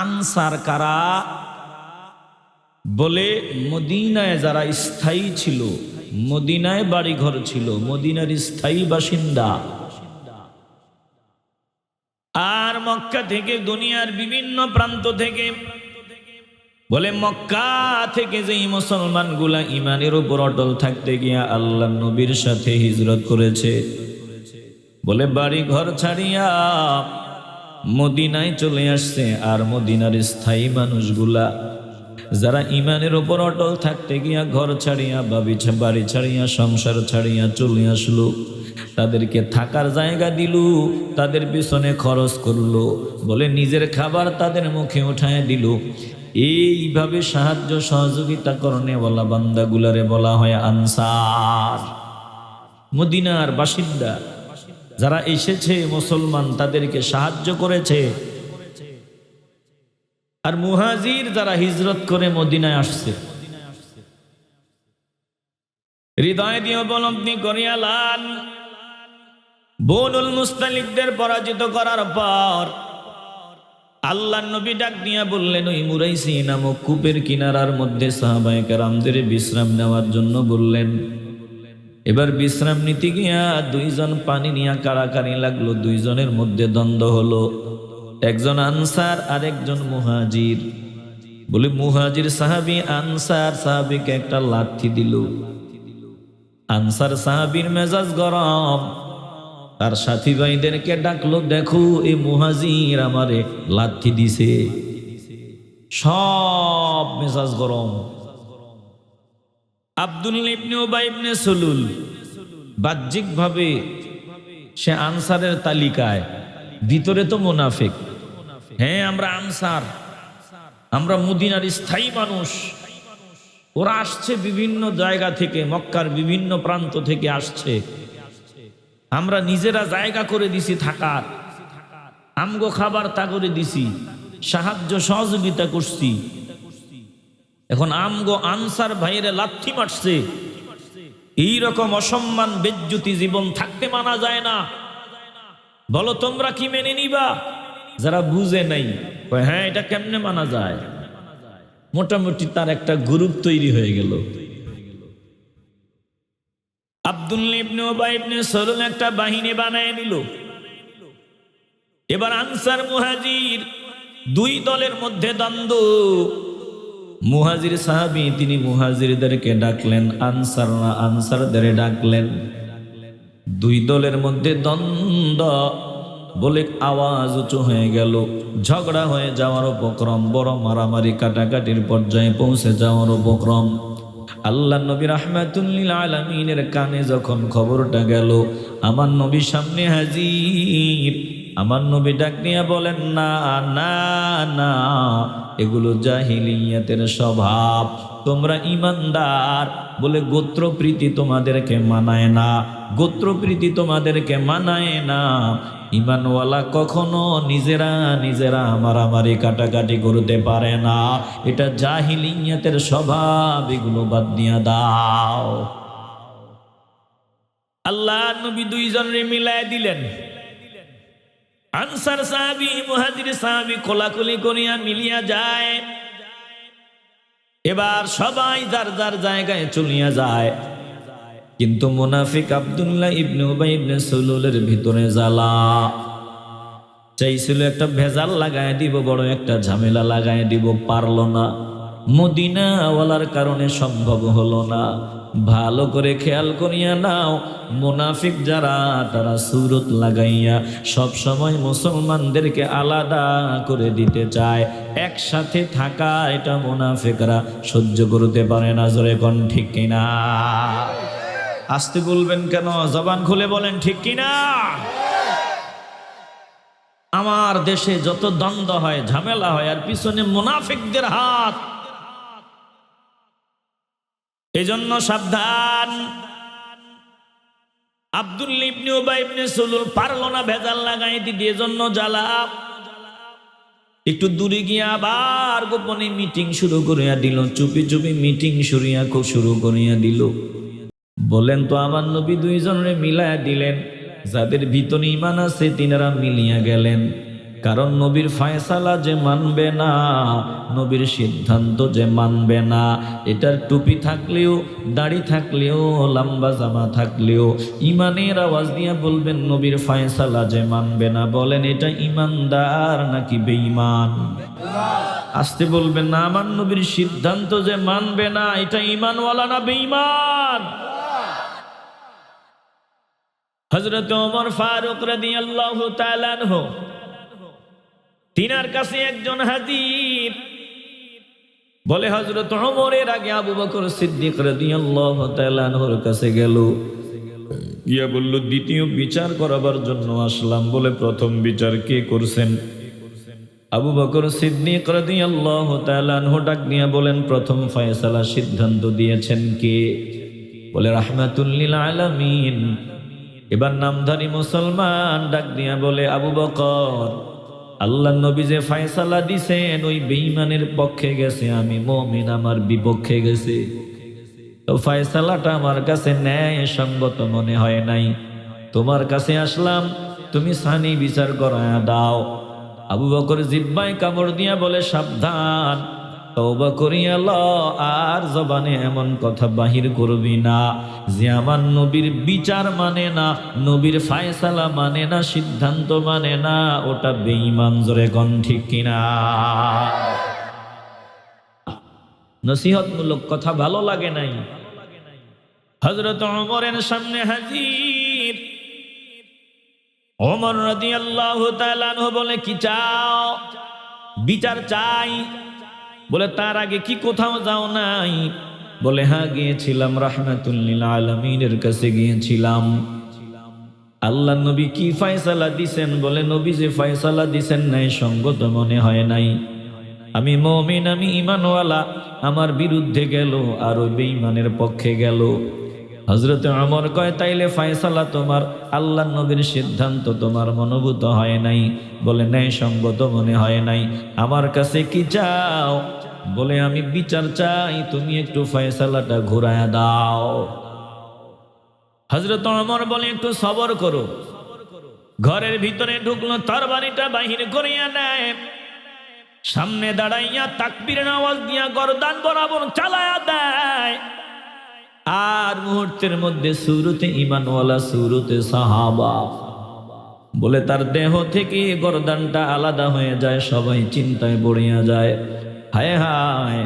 আনসার কারা? বলে মদিনায় যারা স্থায়ী ছিল, মদিনায় বাড়ি ঘর ছিল, মদিনার স্থায়ী বাসিন্দা, আর মক্কা থেকে দুনিয়ার বিভিন্ন প্রান্ত থেকে, বলে মক্কা থেকে যেই মুসলমানগুলা ইমানের উপর অটল থাকতে গিয়া আল্লাহ নবীর সাথে হিজরত করেছে, বলে বাড়ি ঘর ছাড়িয়া মদিনায় চলে আসছে। আর মদিনার স্থায়ী মানুষগুলা যারা ইমানের উপর অটল থাকতে গিয়া ঘর ছাড়িয়া বাড়ি ছাড়িয়া সংসার ছাড়িয়া চলে আসলো, তাদেরকে থাকার জায়গা দিল, তাদের পিছনে খরচ করলো, বলে নিজের খাবার তাদের মুখে উঠায় দিল। এইভাবে সাহায্য সহযোগিতা করনে বলা বান্দাগুলারে বলা হয় আনসার। মদিনার বাসিন্দা যারা এসেছে মুসলমান, তাদেরকে সাহায্য করেছে। আর মুহাজির যারা হিজরত করে মদিনায় আসছে, হৃদয় দিয়ে উপলব্ধি করিয়া লান। বনুল মুস্তালিকদের পরাজিত করার পর আল্লাহর নবী ডাক দিয়া বললেন, ওই মুরাইসি নামক কূপের কিনারার মধ্যে সাহাবায়ে কেরামদের বিশ্রাম নেওয়ার জন্য বললেন। এবার বিশ্রাম নিতে গিয়া দুইজন পানি নিয়ে কাড়াকাড়ি লাগলো, দুইজনের মধ্যে দ্বন্দ্ব হলো। একজন আনসার আর একজন মুহাজির। বলে মুহাজির সাহাবী আনসার সাহাবীকে একটা লাঠি দিল। আনসার সাহাবীর মেজাজ গরম, তার সাথী ভাইদেরকে ডাকলো, দেখো এই মুহাজির আমারে লাঠি দিছে। সব মেজাজ গরম। আব্দুল্লাহ ইবনে উবাই ইবনে সুলুল বাহ্যিকভাবে সে আনসারের তালিকায়, ভিতরে তো মুনাফিক। হ্যাঁ আমরা আনসার, আমরা মদিনার স্থায়ী মানুষ। ওরা আসছে বিভিন্ন জায়গা থেকে, মক্কার বিভিন্ন প্রান্ত থেকে আসছে। আমরা নিজেরা জায়গা করে দিছি থাকার, আমগো খাবার তা করে দিছি, সাহায্য সহযোগিতা করছি। এখন আমগো আনসার ভাইরে লাথি মারছে। এইরকম অসম্মান বেজ্জতি জীবন থাকতে মানা যায় না। বলো তোমরা কি মেনে নিবা? যারা বুঝে নাই, হ্যাঁ এটা কেমনে মানা যায়, মোটামুটি তার একটা গ্রুপ তৈরি হয়ে গেল। আব্দুল্লাহ ইবনে উবাই ইবনে সুলুল একটা বাহিনী বানায় নিল। এবার আনসার মুহাজির দুই দলের মধ্যে দ্বন্দ্ব। মুহাজির সাহাবী তিনি মুহাজিরদেরকে ডাকলেন, আনসাররা আনসারদের ডাকলেন। দুই দলের মধ্যে দ্বন্দ্ব, বলে আওয়াজ উঁচু হয়ে গেল, ঝগড়া হয়ে যাওয়ার উপক্রম, বড় মারামারি কাটাকাটির পর্যায়ে পৌঁছে যাওয়ার উপক্রম। আল্লাহ নবী রাহমাতুল লিল আলামিনের কানে যখন খবরটা গেল, আমার নবী সামনে হাজির। আমার নবী ডাক নিয়ে বলেন, না না না, এগুলো জাহিলিয়াতের স্বভাব, তোমরা ইমানদার বলে গোত্রপ্রীতি তোমাদেরকে মানায় না, গোত্রপ্রীতি তোমাদেরকে মানায় না। ইমানওয়ালা কখনো নিজেরা নিজেরা মারামারি কাটাকাটি করতে পারে না, এটা জাহিলিয়াতের স্বভাব, এগুলো বাদ দিয়া দাও। আল্লাহ নবী দুইজনের মিলায় দিলেন। আনসার সাহাবী মুহাজির সাহাবী কোলাকুলি করিয়া মিলিয়া যায়। এবার সবাই যার যার জায়গায় চলিয়া যায়। কিন্তু মুনাফিক আব্দুল্লাহ ইবনে উবাই ইবনে সুলুলের ভিতরে জ্বালা, চাইছিল একটা ভেজাল লাগায় দিব, বড় একটা ঝামেলা লাগায় দিব, পারল না। মদিনাওয়ালার কারণে সম্ভব হলো না। ভালো করে খেয়াল করিয়া নাও, মুনাফিক যারা তারা সুরত লাগাইয়া সব সময় মুসলমানদেরকে আলাদা করে দিতে চায়। একসাথে থাকা এটা মুনাফিকরা সহ্য করতে পারে না। জোরে কোন ঠিক কিনা? আসতে বলবেন কেন? জবান খুলে বলেন ঠিক কিনা? আমার দেশে যত দ্বন্দ্ব হয়, ঝামেলা হয়, আর পিছনে মুনাফিকদের হাত। এজন্য সাবধান। আব্দুল্লাহ ইবনে উবাই ইবনে সুলুল পারল না ভেজাল লাগাই দিতে, এজন্য জ্বালা। একটু দূরে গিয়ে আবার গোপনে মিটিং শুরু করিয়া দিল, চুপি চুপি মিটিং শুরু করিয়া দিল। বলেন তো আমার নবী দুইজনে মিলায়া দিলেন, যাদের ভিতরে ঈমান আছে তিনারা মিলিয়া গেলেন। কারণ নবীর ফয়সালা যে মানবে না, নবীর সিদ্ধান্ত যে মানবে না, এটার টুপি থাকলেও, দাড়ি থাকলেও, লম্বা জামা থাকলেও ঈমানের আওয়াজ দিয়ে বলবেন নবীর ফয়সালা যে মানবে না। বলেন এটা ঈমানদার নাকি বেঈমান? আসতে বলবেন না, আমার নবীর সিদ্ধান্ত যে মানবে না, এটা ঈমানওয়ালা না বেঈমান? হযরত ওমর ফারুক রাদিয়াল্লাহু তাআলা আনহু, তিনার কাছে একজন হাজির। বলে হযরত ওমরের আগে আবু বকর সিদ্দিক রাদিয়াল্লাহু তাআলা আনহুর কাছে গেল, গিয়া বলল দ্বিতীয় বিচার করাবার জন্য আসলাম। বলে প্রথম বিচার কে করছেন? আবু বকর সিদ্দিক রাদিয়াল্লাহু তাআলা আনহু ডাক দিয়া বলেন, প্রথম ফয়সালা সিদ্ধান্ত দিয়েছেন কে? বলে রাহমাতুল লিল আলামিন। এবার নামধারী মুসলমান ডাক দিয়া বলে, আবু বকর, আল্লাহ নবী যে ফয়সালা দিছেন ওই বেঈমানের পক্ষে গেছে, আমি মুমিন আমার বিপক্ষে গেছে। তো ফয়সালাটা আমার কাছে ন্যায় সঙ্গত মনে হয় নাই, তোমার কাছে আসলাম, তুমি সানি বিচার করায়া দাও। আবু বকর জিহ্বায় কামড় দিয়া বলে, সাবধান, তওবা করিয়া ল, আর জবানে এমন কথা বাহির করবি না যে আমার নবীর বিচার মানে না, নবীর ফয়সালা মানে না, সিদ্ধান্ত মানে না, ওটা বেঈমান। জোরে কোন ঠিক কিনা? নসিহতমূলক কথা ভালো লাগে নাই। হযরত ওমরের সামনে হাজির। ওমর রাদিয়াল্লাহু তাআলা আনহু বলে, কি চাও? বিচার চাই। বলে, তার আগে কি কোথাও যাও নাই? বলে, হ্যাঁ গিয়েছিলাম, রাহমাতুল লিল আলামিনের কাছে গিয়েছিলাম। আল্লাহ নবী কি ফয়সালা দিছেন? বলে, নবী যে ফয়সালা দিছেন নাই সঙ্গত মনে হয় নাই। আমি মুমিন, আমি ঈমানওয়ালা, আমার বিরুদ্ধে গেল আর ওই বেঈমানের পক্ষে গেল। হযরত ওমর কয়, তাইলে ফয়সালা তোমার, আল্লাহ নবীর সিদ্ধান্ত তোমার মনোভূত হয় নাই। বলে, ন্যায় সঙ্গত মনে হয় নাই। আমার কাছে কি চাও? বলে, আমি বিচার চাই, তুমি একটু ফয়সালাটা ঘুরায়া দাও। হযরত ওমর বলে, একটু সবর করো। ঘরের ভিতরে ঢুকলো, তরবারিটা বাহির করিয়া নেয়, সামনে দাঁড়াইয়া তাকবীরের আওয়াজ দিয়া গর্দান বরাবর চালায়া দেয়। আর মুহূর্তের মধ্যে সুরতে ঈমানওয়ালা, সুরতে সাহাবা, বলে তার দেহ থেকে গর্দানটা আলাদা হয়ে যায়। সবাই চিন্তায় পড়িয়া যায়, হায় হায়।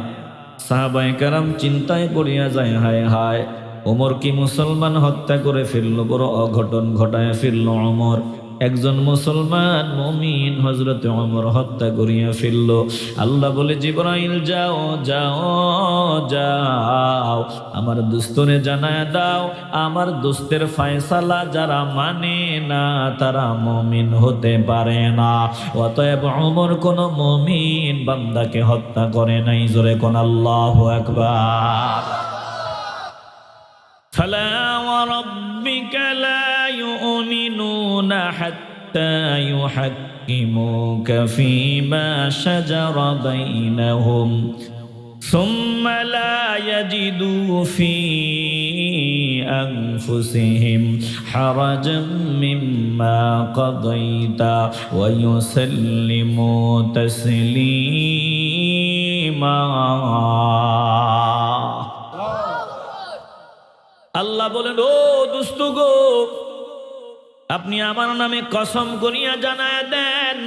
সাহাবায়ে কেরাম চিন্তায় পড়িয়া যায়, হায় হায়, ওমর কি মুসলমান হত্যা করে ফেলল? বড় অঘটন ঘটায় ফেলল ওমর। একজন মুসলমান মুমিন হযরত ওমর হত্যা করিয়া ফেলল। আল্লাহ বলে, জিবরাইল যাও যাও যাও, আমার দোস্তরে জানায় দাও, আমার দোস্তের ফয়সালা যারা মানে না তারা মুমিন হতে পারে না। অতএব ওমর কোন মুমিন বান্দাকে হত্যা করে নাই। জোরে কোন আল্লাহু আকবার। فلا وربك لا يؤمنون حتى يحكموك فيما شجر بينهم ثم لا يجدوا في أنفسهم حرجا مما قضيت ويسلموا تسليما। আল্লাহ বলেন, ও দোস্ত গো, আপনি আমার নামে কসম করিয়া জানায়া দেন,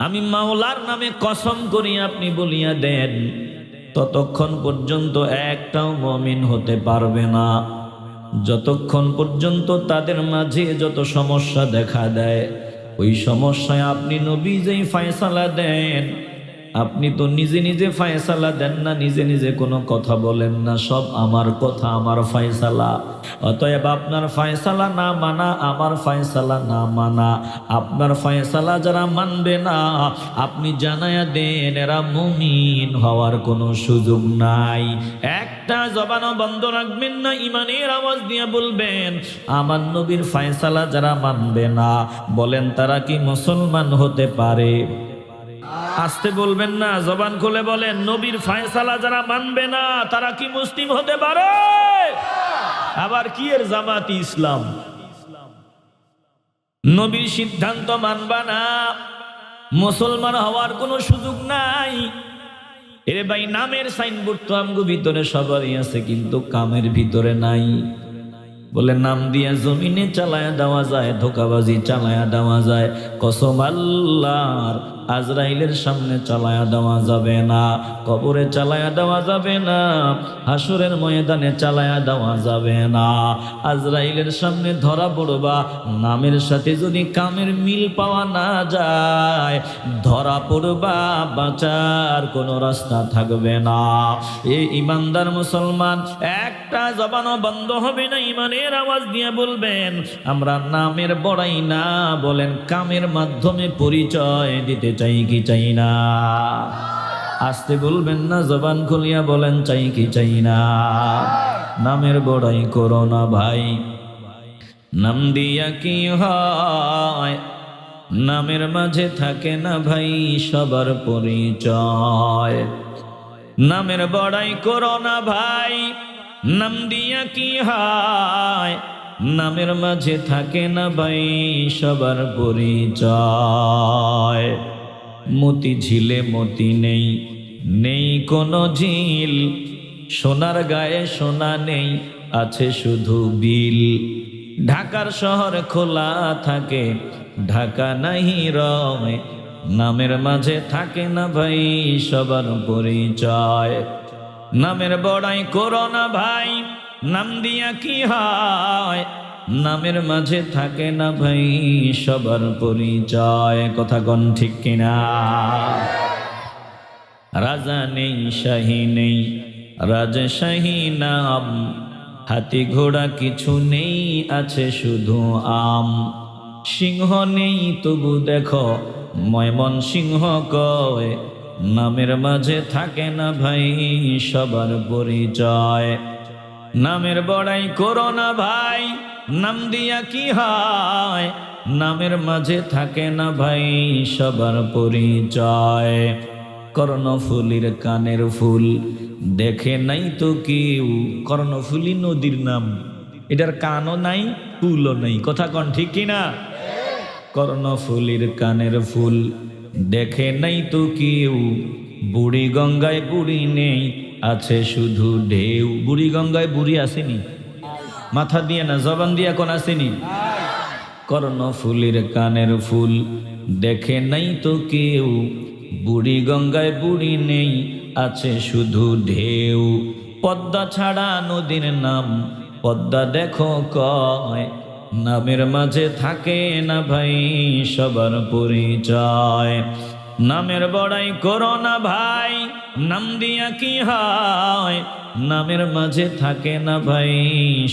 আমি মাওলার নামে কসম করিয়া আপনি বলিয়া দেন, ততক্ষণ পর্যন্ত একটাও মুমিন হতে পারবে না, যতক্ষণ পর্যন্ত তাদের মাঝে যত সমস্যা দেখা দেয়, ওই সমস্যায় আপনি নবী যেই ফয়সালা দেন, আপনি তো নিজে নিজে ফয়সালা দেন না, নিজে নিজে কোনো কথা বলেন না, সব আমার কথা, আমার ফয়সালা। অতএব আপনার ফয়সালা না মানা, আমার ফয়সালা না মানা, আপনার ফয়সালা যারা মানবে না আপনি জানায়া দেন এরা মুমিন হওয়ার কোনো সুযোগ নাই। একটা জবানও বন্ধ রাখবেন না, ইমানের আওয়াজ দিয়ে বলবেন, আমার নবীর ফয়সালা যারা মানবে না, বলেন তারা কি মুসলমান হতে পারে? আসতে বলবেন না, জবান খুলে বলেন, নবীর ফয়সালা যারা মানবে না তারা কি মুসলিম হতে পারে? আবার কি এর জামাতি ইসলাম? নবীর সিদ্ধান্ত মানবা না, মুসলমান হওয়ার কোনো সুযোগ নাই। এরে ভাই, নামের সাইনবোর্ড তো আমগো ভিতরে সবারই আছে, কিন্তু কামের ভিতরে নাই। বলে, নাম দিয়ে জমিনে চালায়া দেওয়া যায়, ধোকাবাজি চালায়া দেওয়া যায়, কসম আল্লাহর, আজরাইলের সামনে চালায়া দেওয়া যাবে না, কবরে চালায়া দেওয়া যাবে না, হাসরের ময়দানে চালায়া দেওয়া যাবে না। আজরাইলের সামনে ধরা পড়বা, নামের সাথে যদি কামের মিল পাওয়া না যায়, ধরা পড়বা, বাঁচার কোনো রাস্তা থাকবে না। এই ইমানদার মুসলমান একটা জবানও বন্ধ হবে না, ইমানের আওয়াজ দিয়ে বলবেন, আমরা নামের বড়াই না, বলেন কামের মাধ্যমে পরিচয় দিতে চাই কি চাই না? আসতে বলবেন না, জবান খুলিয়া বলেন, চাই কি চাই না? নামের বড়াই করো না ভাই, নাম দিয়া কি হয়? নামের মাঝে থাকে না ভাই সবার পরিচয়। নামের বড়াই করো না ভাই, নাম দিয়া কি হয়? নামের মাঝে থাকে না ভাই সবার পরিচয়। মতি ঝিলে মতি নেই, নেই কোনো ঝিল, সোনার গায়ে সোনা নেই, আছে শুধু বিল। ঢাকার শহর খোলা থাকে, ঢাকা নাহি রয়, নামের মাঝে থাকে না ভাই সবার পরিচয়। নামের বড়াই করো না ভাই, নাম দিয়া কি হয়, নামের মাঝে থাকে না ভাই সবার পরিচয়। কথা কোন ঠিক কিনা? রাজা নেই শাহী নেই, রাজশাহী নাম, হাতি ঘোড়া কিছু নেই, আছে শুধু আম। সিংহ নেই তবু দেখো ময়মন সিংহ কয়, নামের মাঝে থাকে না ভাই সবার পরিচয়। নামের বড়াই করো না ভাই, নাম দিয়া কি হয়, নামের মাঝে থাকে না ভাই সবার পরিচয়। কর্ণফুলীর কানের ফুল দেখে নাই তো কেউ, কর্ণফুলী নদীর নাম, এটার কানও নাই ফুলও নাই। কথা কন ঠিক কিনা? কর্ণফুলীর কানের ফুল দেখে নাই তো কেউ, বুড়ি গঙ্গায় বুড়ি নেই, আছে শুধু ঢেউ। বুড়ি গঙ্গায় বুড়ি আসেনি, মাথা দিয়ে না জবান দিয়ে কোন আসেনি। কর্ণফুলীর কানের ফুল দেখে নাই তো কেউ, বুড়ি গঙ্গায় বুড়ি নেই, আছে শুধু ঢেউ। পদ্মা ছাড়া নদীর নাম, পদ্মা দেখো কয়, নামের মাঝে থাকে না ভাই সবার পরিচয়। নামের বড়াই করো না ভাই, নাম দিয়া কি হয়, নামের মাঝে থাকে না ভাই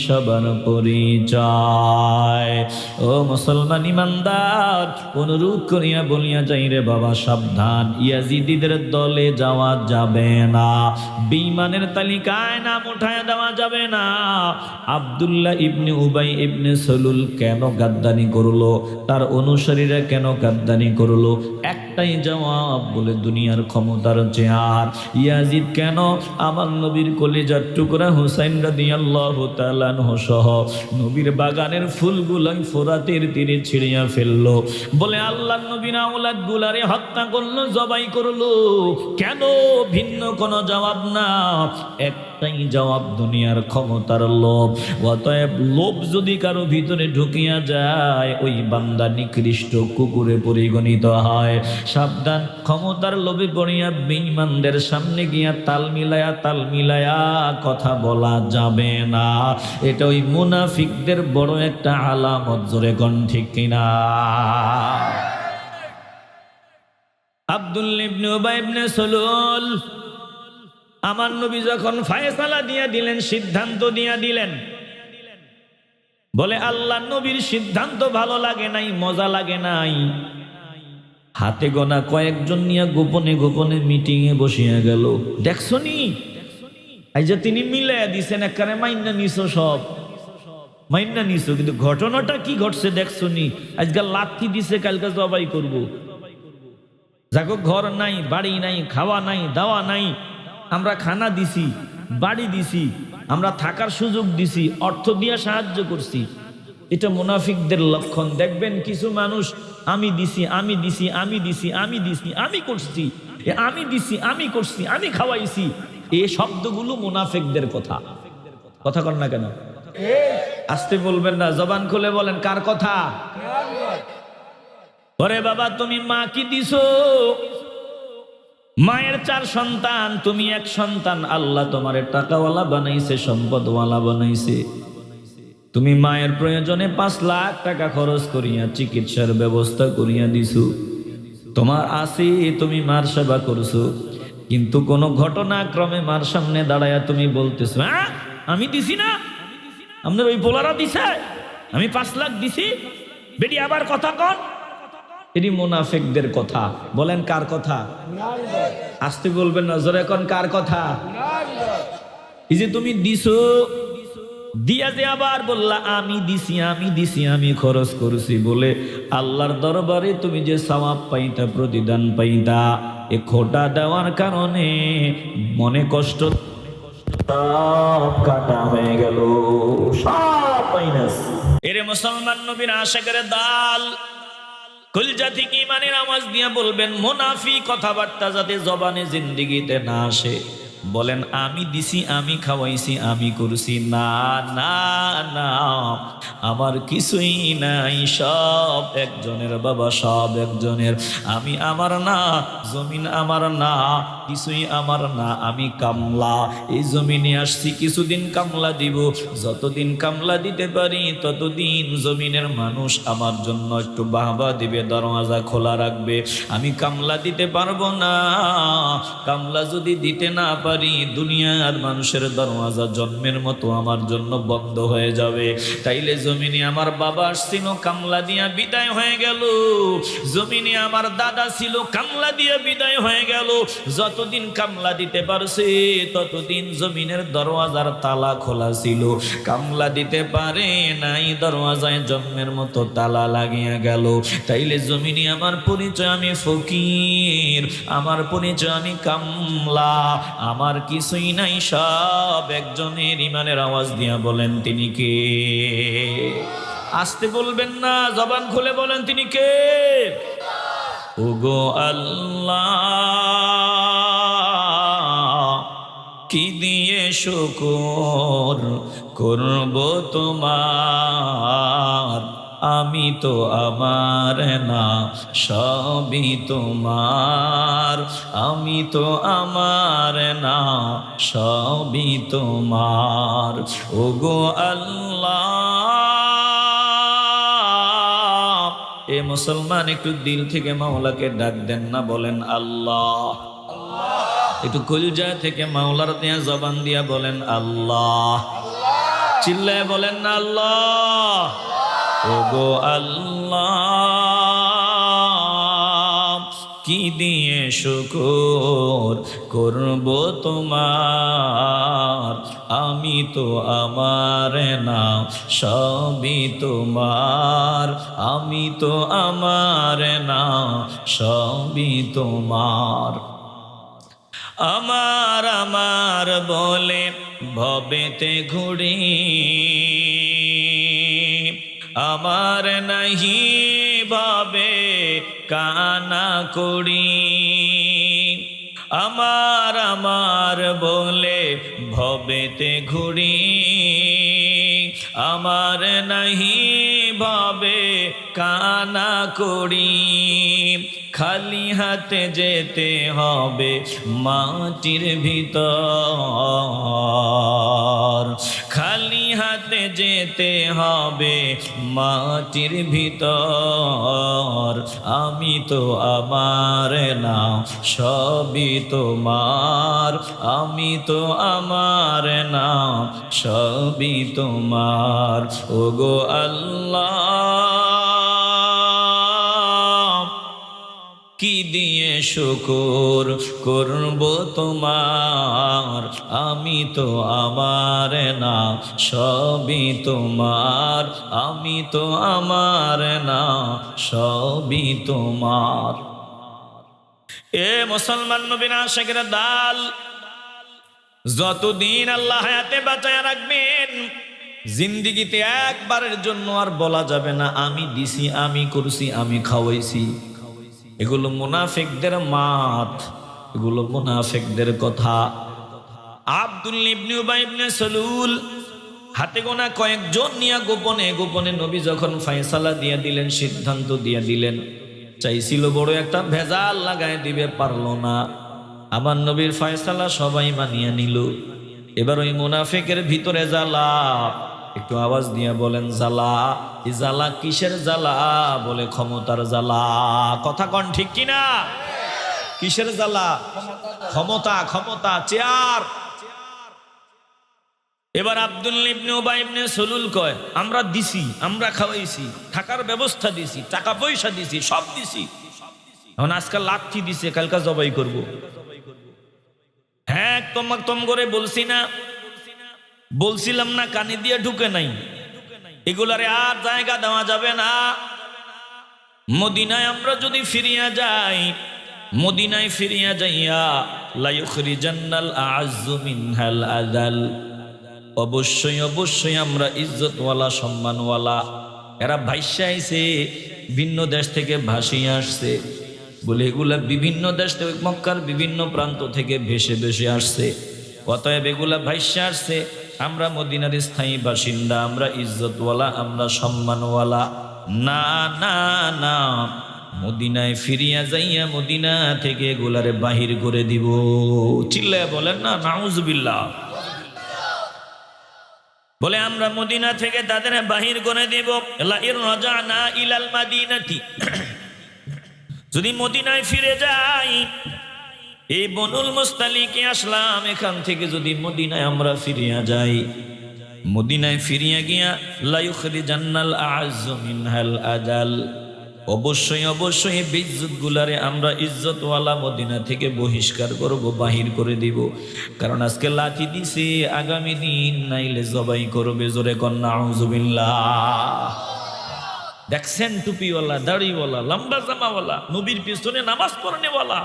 সবার পরিচয়। ও মুসলমান ইমানদার, অনুরোধ করিয়া বলিয়া যাই রে বাবা, সাবধান, ইয়াজিদিদের দলে যাওয়া যাবে না, বেঈমানের তালিকায় নাম উঠায় দেওয়া যাবে না। আব্দুল্লাহ ইবনে উবাই ইবনে সলুল কেন গাদ্দানি করলো, তার অনুসারীরা কেন গাদ্দানি করলো? একটাই জবাব, বলে দুনিয়ার ক্ষমতার চেয়ার। ইয়াজিদ কেন আমার নবীর কলিজার টুকরা হুসাইন রাদিয়াল্লাহু তাআলা আনহু সহ নবীর বাগানের ফুলগুলাই ফোরাতের তীরে ছিঁড়িয়া ফেললো? বলে আল্লাহর নবীর আওলাদ গুলারে হত্যা করলো, জবাই করলো কেন? ভিন্ন কোনো জবাব না, একটাই জবাব, দুনিয়ার ক্ষমতার লোভ। অতএব লোভ যদি কারো ভিতরে ঢুকিয়া যায়, ওই বান্দা নিকৃষ্ট কুকুরে পরিগণিত হয়। সাবধান, ক্ষমতার লোভে পড়িয়া বেঈমানদের সামনে গিয়া তাল মিলায়া কথা বলা যাবে না। এটা ওই মুনাফিকদের বড় একটা আলামত। জোরে কোন ঠিক কিনা? আব্দুল্লাহ ইবনে উবাই ইবনে সলুল, আমার নবী যখন ফায়সালা দিয়া দিলেন, সিদ্ধান্ত দিয়া দিলেন, বলে আল্লাহ নবীর সিদ্ধান্ত ভালো লাগে নাই, মজা লাগে নাই, হাতে গোনা কয়েকজন নিয়ে গোপনে গোপনে মিটিং এ বসিয়া গেল। দেখছো নি, এই যে তিনি মিলাইয়া দিছেন, একবারে মাইন্না নিছো, সব মাইন্না নিছো, কিন্তু ঘটনাটা কি ঘটছে দেখছো নি? আজকাল লাথি দিছে, কালকে জবাই করব। যাকো ঘর নাই, বাড়ি নাই, খাওয়া নাই, দাওয়া নাই, আমরা খানা দিছি, বাড়ি দিছি, আমরা থাকার সুযোগ দিছি, অর্থ দিয়ে সাহায্য করছি। এটা মুনাফিকদের লক্ষণ। দেখবেন কিছু মানুষ আমি দিছি, আমি দিছি, আমি দিছি, আমি দিছি, আমি করছি, আমি দিছি, আমি করছি, আমি খাওয়াইছি, এই শব্দগুলো মুনাফিকদের কথা। কথা কর না কেন? আসতে বলবেন না, জবান খুলে বলেন কার কথা? ওরে বাবা, তুমি মা কি দিছো? মায়ের 4 সন্তান, তুমি 1 সন্তান। আল্লাহ তোমারে টাকাওয়ালা বানাইছে, সম্পদওয়ালা বানাইছে। তুমি মায়ের প্রয়োজনে 5 লাখ টাকা খরচ করিয়া চিকিৎসার ব্যবস্থা করিয়া দিছো। তোমার আসি, তুমি মার সেবা করছো, কিন্তু কোন ঘটনাক্রমে মার সামনে দাঁড়ায়া তুমি বলতেছো, হ্যাঁ আমি দিছি না, আপনার ওই পোলারা দিছে, আমি 5 লাখ দিছি। বেটি আবার কথা কন। এটি মুনাফিকদের কথা। বলেন কার কথা? আসতে বলবেন না, জোরে কোন কার কথা? এই যে তুমি দিছো, দিয়া যে আবার বললা আমি দিছি, আমি দিছি, আমি খরচ করছি বলে আল্লাহর দরবারে তুমি যে সওয়াব পাইতা, প্রতিদান পাইতা, এ খোটা দেওয়ার কারণে মনে কষ্ট সব কাটা হয়ে গেল, সব মাইনাস। এরে মুসলমান নবীর আশিকের দাল, কলজা থেকে ইমানের আওয়াজ দিয়ে বলবেন, মুনাফিক কথাবার্তা যাতে জবানে জিন্দেগিতে না আসে। বলেন আমি দিছি, আমি খাওয়াইছি, আমি করছি। না না না, আমার কিছুই নাই, সব একজনের বাবা, সব একজনের। আমি আমার না, জমিন আমার না, কিছুই আমার না, আমি কামলা। এই জমিনে আসছি কিছুদিন কামলা দিব, যতদিন কামলা দিতে পারি ততদিন জমিনের মানুষ আমার জন্য একটু বাহবা দিবে, দরওয়াজা খোলা রাখবে। আমি কামলা দিতে পারবো না, কামলা যদি দিতে না পারি দুনিয়ার মানুষের দরওয়াজা জন্মের মতো আমার জন্য বন্ধ হয়ে যাবে। তাইলে জমিনে আমার বাবা আসছিল, কামলা দিয়া বিদায় হয়ে গেল। জমিনে আমার দাদা ছিল, কামলা দিয়া বিদায় হয়ে গেল। যতদিন কামলা দিতে পারছে ততদিন জমিনের দরওয়াজার তালা খোলা ছিল। কামলা দিতে পারে নাই, দরওয়াজায় জন্মের মতো তালা লাগিয়া গেল। তাইলে জমিনে আমার পরিচয় আমি ফকির, আমার পরিচয় আমি কামলা, আমার কিছুই নাই, সব একজনের ইমানের আওয়াজ দিয়া বলেন তিনি কে? আসতে বলবেন না, জবান খুলে বলেন তিনি কে? ওগো আল্লাহ, কি দিয়ে শুকর করব তোমার, আমি তো আমার না সবই তোমার, আমি তো আমার না সবই তোমার। ওগো আল্লাহ, এ মুসলমান একটু দিল থেকে মাওলাকে ডাক দেন না, বলেন আল্লাহ। একটু কলজা থেকে মাওলার দিয়া জবান দিয়া বলেন আল্লাহ। চিল্লায় বলেন না আল্লাহ। ওগো আল্লাহ, কি দিয়ে শুকর করব তোমার, আমি তো আমার না সবই তোমার, আমি তো আমার না সবই তোমার। আমার আমার বলে ভবেতে ঘুরি, আমার নাহি ভাবে কানা করি। আমার আমার বলে ভবেতে ঘুরি, আমার নাহি ভাবে কানা করি। খালি হাতে যেতে হবে মাটির ভিতর, খালি হাতে যেতে হবে মাটির ভিতর। আমি তো আমার না সবই তোমার, আমি তো আমার না সবই তোমার। ওগো আল্লাহ, কি দিয়ে শুকর করব তোমার, আমি তো আমার না সবই তোমার, আমি তো আমার না সবই তোমার। এ মুসলমান নবীর আশিকের দাল, যতদিন আল্লাহ হায়াতে বাঁচায়া রাখবেন জিন্দিগিতে একবারের জন্য আর বলা যাবে না আমি দিছি, আমি করছি, আমি খাওয়াইছি। এগুলো মুনাফিকদের মাত, এগুলো মুনাফিকদের কথা। আব্দুল্লাহ ইবনে উবাই ইবনে সালুল হাতে গোনা কয়েকজন নিয়ে গোপনে গোপনে নবী যখন ফয়সালা দিয়ে দিলেন, সিদ্ধান্ত দিয়ে দিলেন, চাইছিল বড় একটা ভেজাল লাগায় দিবে, পারলো না। আমার নবীর ফয়সালা সবাই মানিয়ে নিল। এবার ওই মুনাফিকের ভিতরে জ্বালা, একটু আওয়াজ দিয়ে বলেন জ্বালা। এই জ্বালা কিসের জ্বালা? বলে ক্ষমতার জ্বালা। কথা কন ঠিক কিনা? কিসের জ্বালা? ক্ষমতা, ক্ষমতা, চেয়ার। এবার আব্দুল্লাহ ইবনে উবাই ইবনে সালুল কয়, আমরা দিছি, আমরা খাওয়াইছি, থাকার ব্যবস্থা দিছি, টাকা পয়সা দিছি, সব দিছি। এখন আজকাল লাঠি দিছে, কালকা জবাই করব। হ্যাঁ তম করে বলছি না, বলছিলাম না, কানে দিয়ে ঢুকে নাই। এগুলারে আর জায়গা দেওয়া যাবে না। মদিনায় আমরা যদি ফিরিয়া যাই, মদিনায় ফিরিয়া যাইয়া লা ইউখরিজান্নাল আ'আজ্জু মিনহাল আযাল, অবশ্যই অবশ্যই আমরা ইজ্জতওয়ালা সম্মানওয়ালা। এরা ভাইসা আইছে, ভিন্ন দেশ থেকে ভাসিয়ে আসছে বলে এগুলা বিভিন্ন দেশ থেকে, মক্কার বিভিন্ন প্রান্ত থেকে ভেসে ভেসে আসছে। অতএব এগুলা ভাইসা আসছে। আমরা মদিনার স্থায়ী বাসিন্দা, আমরা ইজ্জতওয়ালা, আমরা সম্মানওয়ালা। না না না, মদিনায় ফিরিয়া যাইয়া মদিনা থেকে এগুলারে বাহির করে দিব। চিল্লায় বলেন না নাউজুবিল্লাহ। বলে আমরা মদিনা থেকে তাদের বাহির করে দিব। লা ইন রাজানা ইলাল মাদিনাতি, যদি মদিনায় ফিরে যাই, এই বনুল মুস্তালিকে আসলাম, এখান থেকে যদি মদিনায় আমরা ফিরিয়া যাই, মদিনায় ফিরিয়া গিয়া লা ইউখরিজান্নাল আ'আজ্জু মিনহাল আযাল, অবশ্যই অবশ্যই বেইজ্জত গুলারে আমরা ইজ্জতওয়ালা মদিনা থেকে বহিষ্কার করব, বাহির করে দিব। কারণ আজকে লাঠি দিছে, আগামী দিন নাইলে জবাই করবে। জোরে কন নাউজুবিল্লাহ। দেখছেন টুপিওয়ালা, দাড়িওয়ালা, লম্বা জামাওয়ালা, নবীর পিছনে নামাজ পড়নেওয়ালা,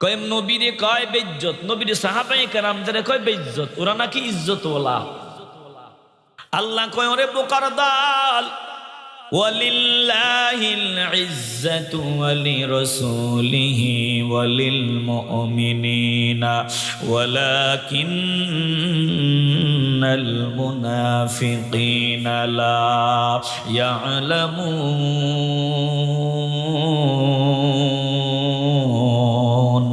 কয় নবীরে কয় বেইজ্জত, নবীরে সাহাবায়ে কেরামদের কয় বেইজ্জত, ওরা নাকি ইজ্জতওয়ালা। আল্লাহ কয় ওরে বোকার দল, ওয়ালিল্লাহিল ইজ্জাতু ওয়ালিরাসূলিহি ওয়ালিল মুমিনিনা ওয়ালাকিন্নাল মুনাফিকিনা লা ইয়ালামুন।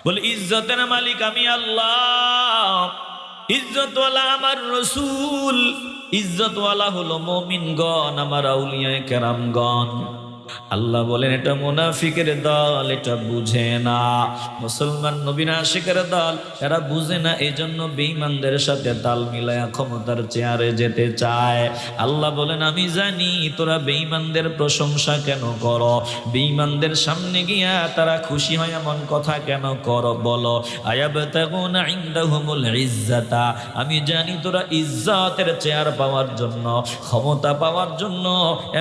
বলে ইজ্জতের মালিক আমি আল্লাহ, ইজ্জতওয়ালা আমার রসূল, ইজ্জতওয়ালা হলো মুমিনগণ, আমার আউলিয়ায়ে কেরামগণ। আল্লাহ বলেন এটা মুনাফিকের দল, এটা বুঝে না। মুসলমান নবীর আশিকের দল, এরা বুঝে না, এজন্য বেঈমানদের সাথে তাল মিলায়া ক্ষমতার চেয়ারে যেতে চায়। আল্লাহ বলেন আমি জানি তোরা বেঈমানদের প্রশংসা কেন করো, বেঈমানদের সামনে গিয়া তারা খুশি হয় এমন কথা কেন করো, বলো আয়াবতাগুনা ইনদাহুমুল ইজ্জাতা, আমি জানি তোরা ইজ্জতের চেয়ার পাওয়ার জন্য, ক্ষমতা পাওয়ার জন্য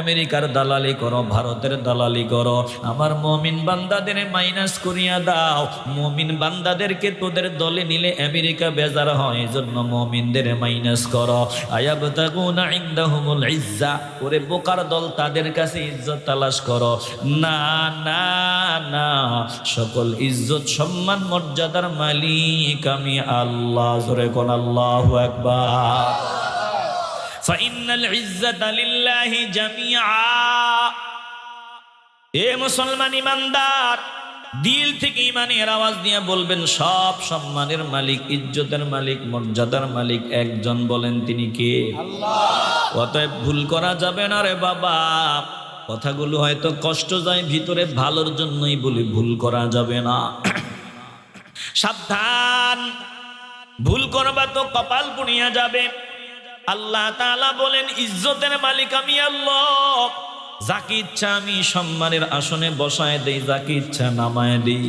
আমেরিকার দালালি করো, ভারতের দালালি করো। আমার মুমিন বান্দাদের মাইনাস করিয়া দাও, মুমিন বান্দাদেরকে তোদের দলে নিলে আমেরিকা বেজার হয়, এজন্য মুমিনদের মাইনাস করো। আয়াবতাগুনা ইনদাহুমুল ইজ্জা, ওরে বোকার দল, তাদের কাছে ইজ্জত তালাশ করো। না না না, সকল ইজ্জত সম্মান মর্যাদার মালিক আমি আল্লাহ। জোরে কোন আল্লাহু আকবার। ফাইন্নাল ইজ্জাতা লিল্লাহি জামিআ। এ মুসলমান ইমানদার, দিল থেকে ইমানের আওয়াজ দিয়ে বলবেন সব সম্মানের মালিক, ইজ্জতের মালিক, মর্যাদার মালিক একজন, বলেন তিনি কে? আল্লাহ। অতএব ভুল করা যাবে না রে বাবা। কথাগুলো হয়তো কষ্ট যায় ভিতরে, ভালোর জন্যই বলি, ভুল করা যাবে না। সাবধান, ভুল করবা তো কপাল পুড়িয়া যাবে। আল্লাহ তাআলা বলেন ইজ্জতের মালিক আমি আল্লাহ, যাকে ইচ্ছা আমি সম্মানের আসনে বসায় দেই, যাকে ইচ্ছা নামায় দেই।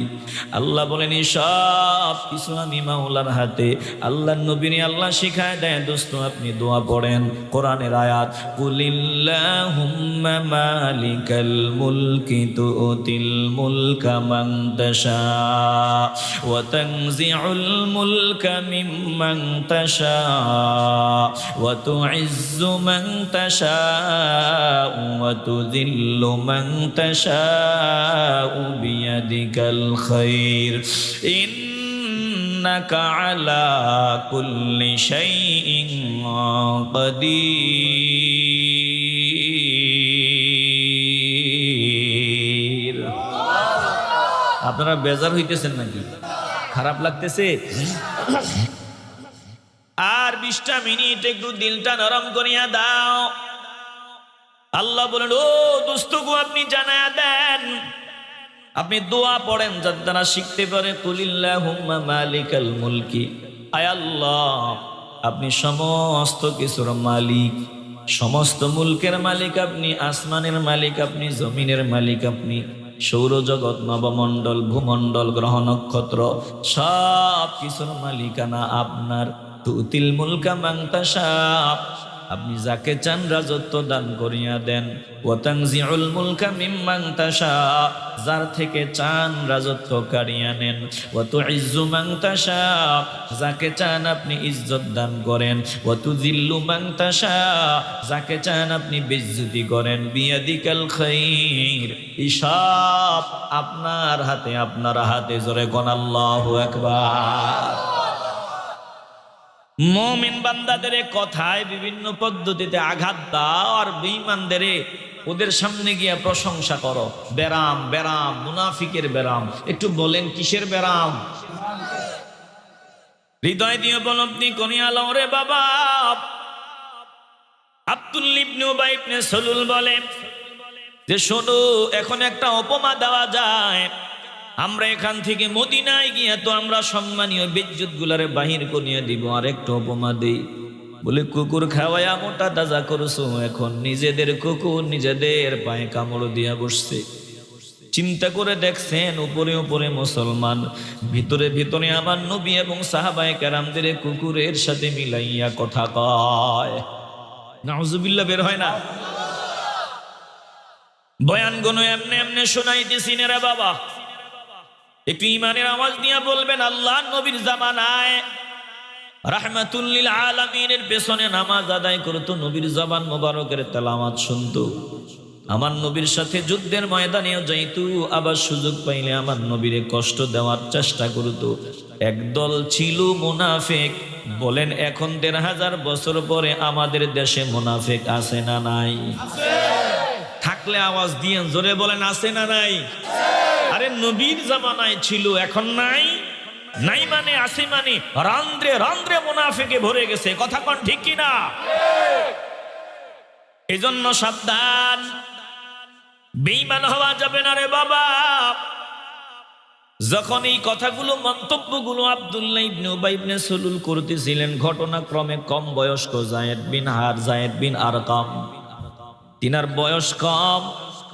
আল্লাহ বলেন সব কিছু আমি মাওলার হাতে। আল্লাহর নবীকে আল্লাহ শিখায় দেয়, দোস্ত আপনি দোয়া পড়েন, কোরআনের আয়াত, কুলিল্লাহুম্মা মালিকাল মুলকি তুতিল মুলকা মান তাশা ওয়া তানজিউল মুলকা মিম্মান তাশা ওয়া তুইজ্জু মান তাশা ওয়া তুযিল্লু মান তাশাউ বিয়াদিকাল খায়র ইন্নাকা আলা কুল্লি শাইইন কাদির। আপনারা বেজার হইতেছেন নাকি? খারাপ লাগতেছে? আর 20টা মিনিট একটু দিলটা নরম করিয়া দাও। আল্লাহ বলেন ও দোস্তগো আপনি জানায়া দেন, আপনি দোয়া পড়েন যার দ্বারা শিখতে পারে। কুলিল্লাহুম্মা মালিকাল মুলকি, আয় আল্লাহ আপনি সমস্ত কিছুর মালিক, সমস্ত মুলকের মালিক আপনি, আসমানের মালিক আপনি, জমিনের মালিক আপনি, সৌরজগৎ, নবমণ্ডল, ভূমণ্ডল, গ্রহ নক্ষত্র সব কিছুর মালিকানা আপনার। তুতিল মুলকা মান তাশা, আপনি যাকে চান রাজত্ব দান করিয়া দেন। ওয়া তানজিউল মুলকা মিম্মান তাশা, যার থেকে চান রাজত্ব কাড়িয়া নেন। ওয়া তুইজ্জু মান তাশা, যাকে চান আপনি ইজ্জত দান করেন। ওয়া তুযিল্লু মান তাশা, যাকে চান আপনি বেইজ্জতি করেন। বিয়াদিকাল খায়র, সব আপনার হাতে, আপনার হাতে। জোরে কোন আল্লাহু আকবার। মুমিন বান্দাদের কথায় বিভিন্ন পদ্ধতিতে আঘাত দাও আর বেঈমানদের ওদের সামনে গিয়ে প্রশংসা করো। বেরাম বেরাম, মুনাফিকের বেরাম। একটু বলেন কিসের বেরাম? হৃদয় দিয়ে উপলব্ধি করিয়া লও রে বাবা। আব্দুল্লাহ ইবনে উবাই ইবনে সালুল বলে যে শোনো, এখন একটা উপমা দেওয়া যায়। আমরা এখান থেকে মদিনায় গিয়ে তো আমরা সম্মানীয় বেজ্জত গুলারে বাহির করিয়ে দিব, আর একটা উপমা দেই। বলে কুকুর খাওয়ায়া মোটা তাজা করছো, এখন নিজেদের কুকুর নিজেদের পায়ে কামড় দিয়া বসছে। চিন্তা করে দেখছেন, উপরে উপরে মুসলমান, ভিতরে ভিতরে আমার নবী এবং সাহাবায়ে কেরামদের কুকুরের সাথে মিলাইয়া কথা কয়। নাউজুবিল্লাহ বের হয় না? বয়ান গুলো এমনি এমনি শোনাইতেছি না রে বাবা। একটু ইমানের আওয়াজ নিয়ে বলবেন, আল্লাহ নবীর জামানায় রাহমাতুল লিল আলামিনের পেছনে নামাজ আদায় করতো, নবীর জবান মোবারকের তেলাওয়াত শুনতো, আমার নবীর সাথে যুদ্ধের ময়দানেও যাইতো, আবার সুযোগ পাইলে আমার নবীরে কষ্ট দেওয়ার চেষ্টা করতো। একদল ছিল মুনাফিক। বলেন এখন ১৫০০ বছর পরে আমাদের দেশে মুনাফিক আছে না নাই? থাকলে আওয়াজ দিয়ে জোরে বলেন, আছে না নাই? আরে নবীর জামানায় ছিল, এখন নাই। নাই মানে আছে মানে রান্দ্রে রান্দ্রে মুনাফিকে ভরে গেছে। কথা কোন ঠিক কিনা? এজন্য সাবধান, বেঈমান হওয়া যাবে না রে বাবা। যখন এই কথাগুলো মন্তব্যগুলো আব্দুল্লাহ ইবনে উবাই ইবনে সালুল করতেছিলেন, ঘটনাক্রমে কম বয়স্ক যায়েদ বিন আরকাম, তিনার বয়স কম,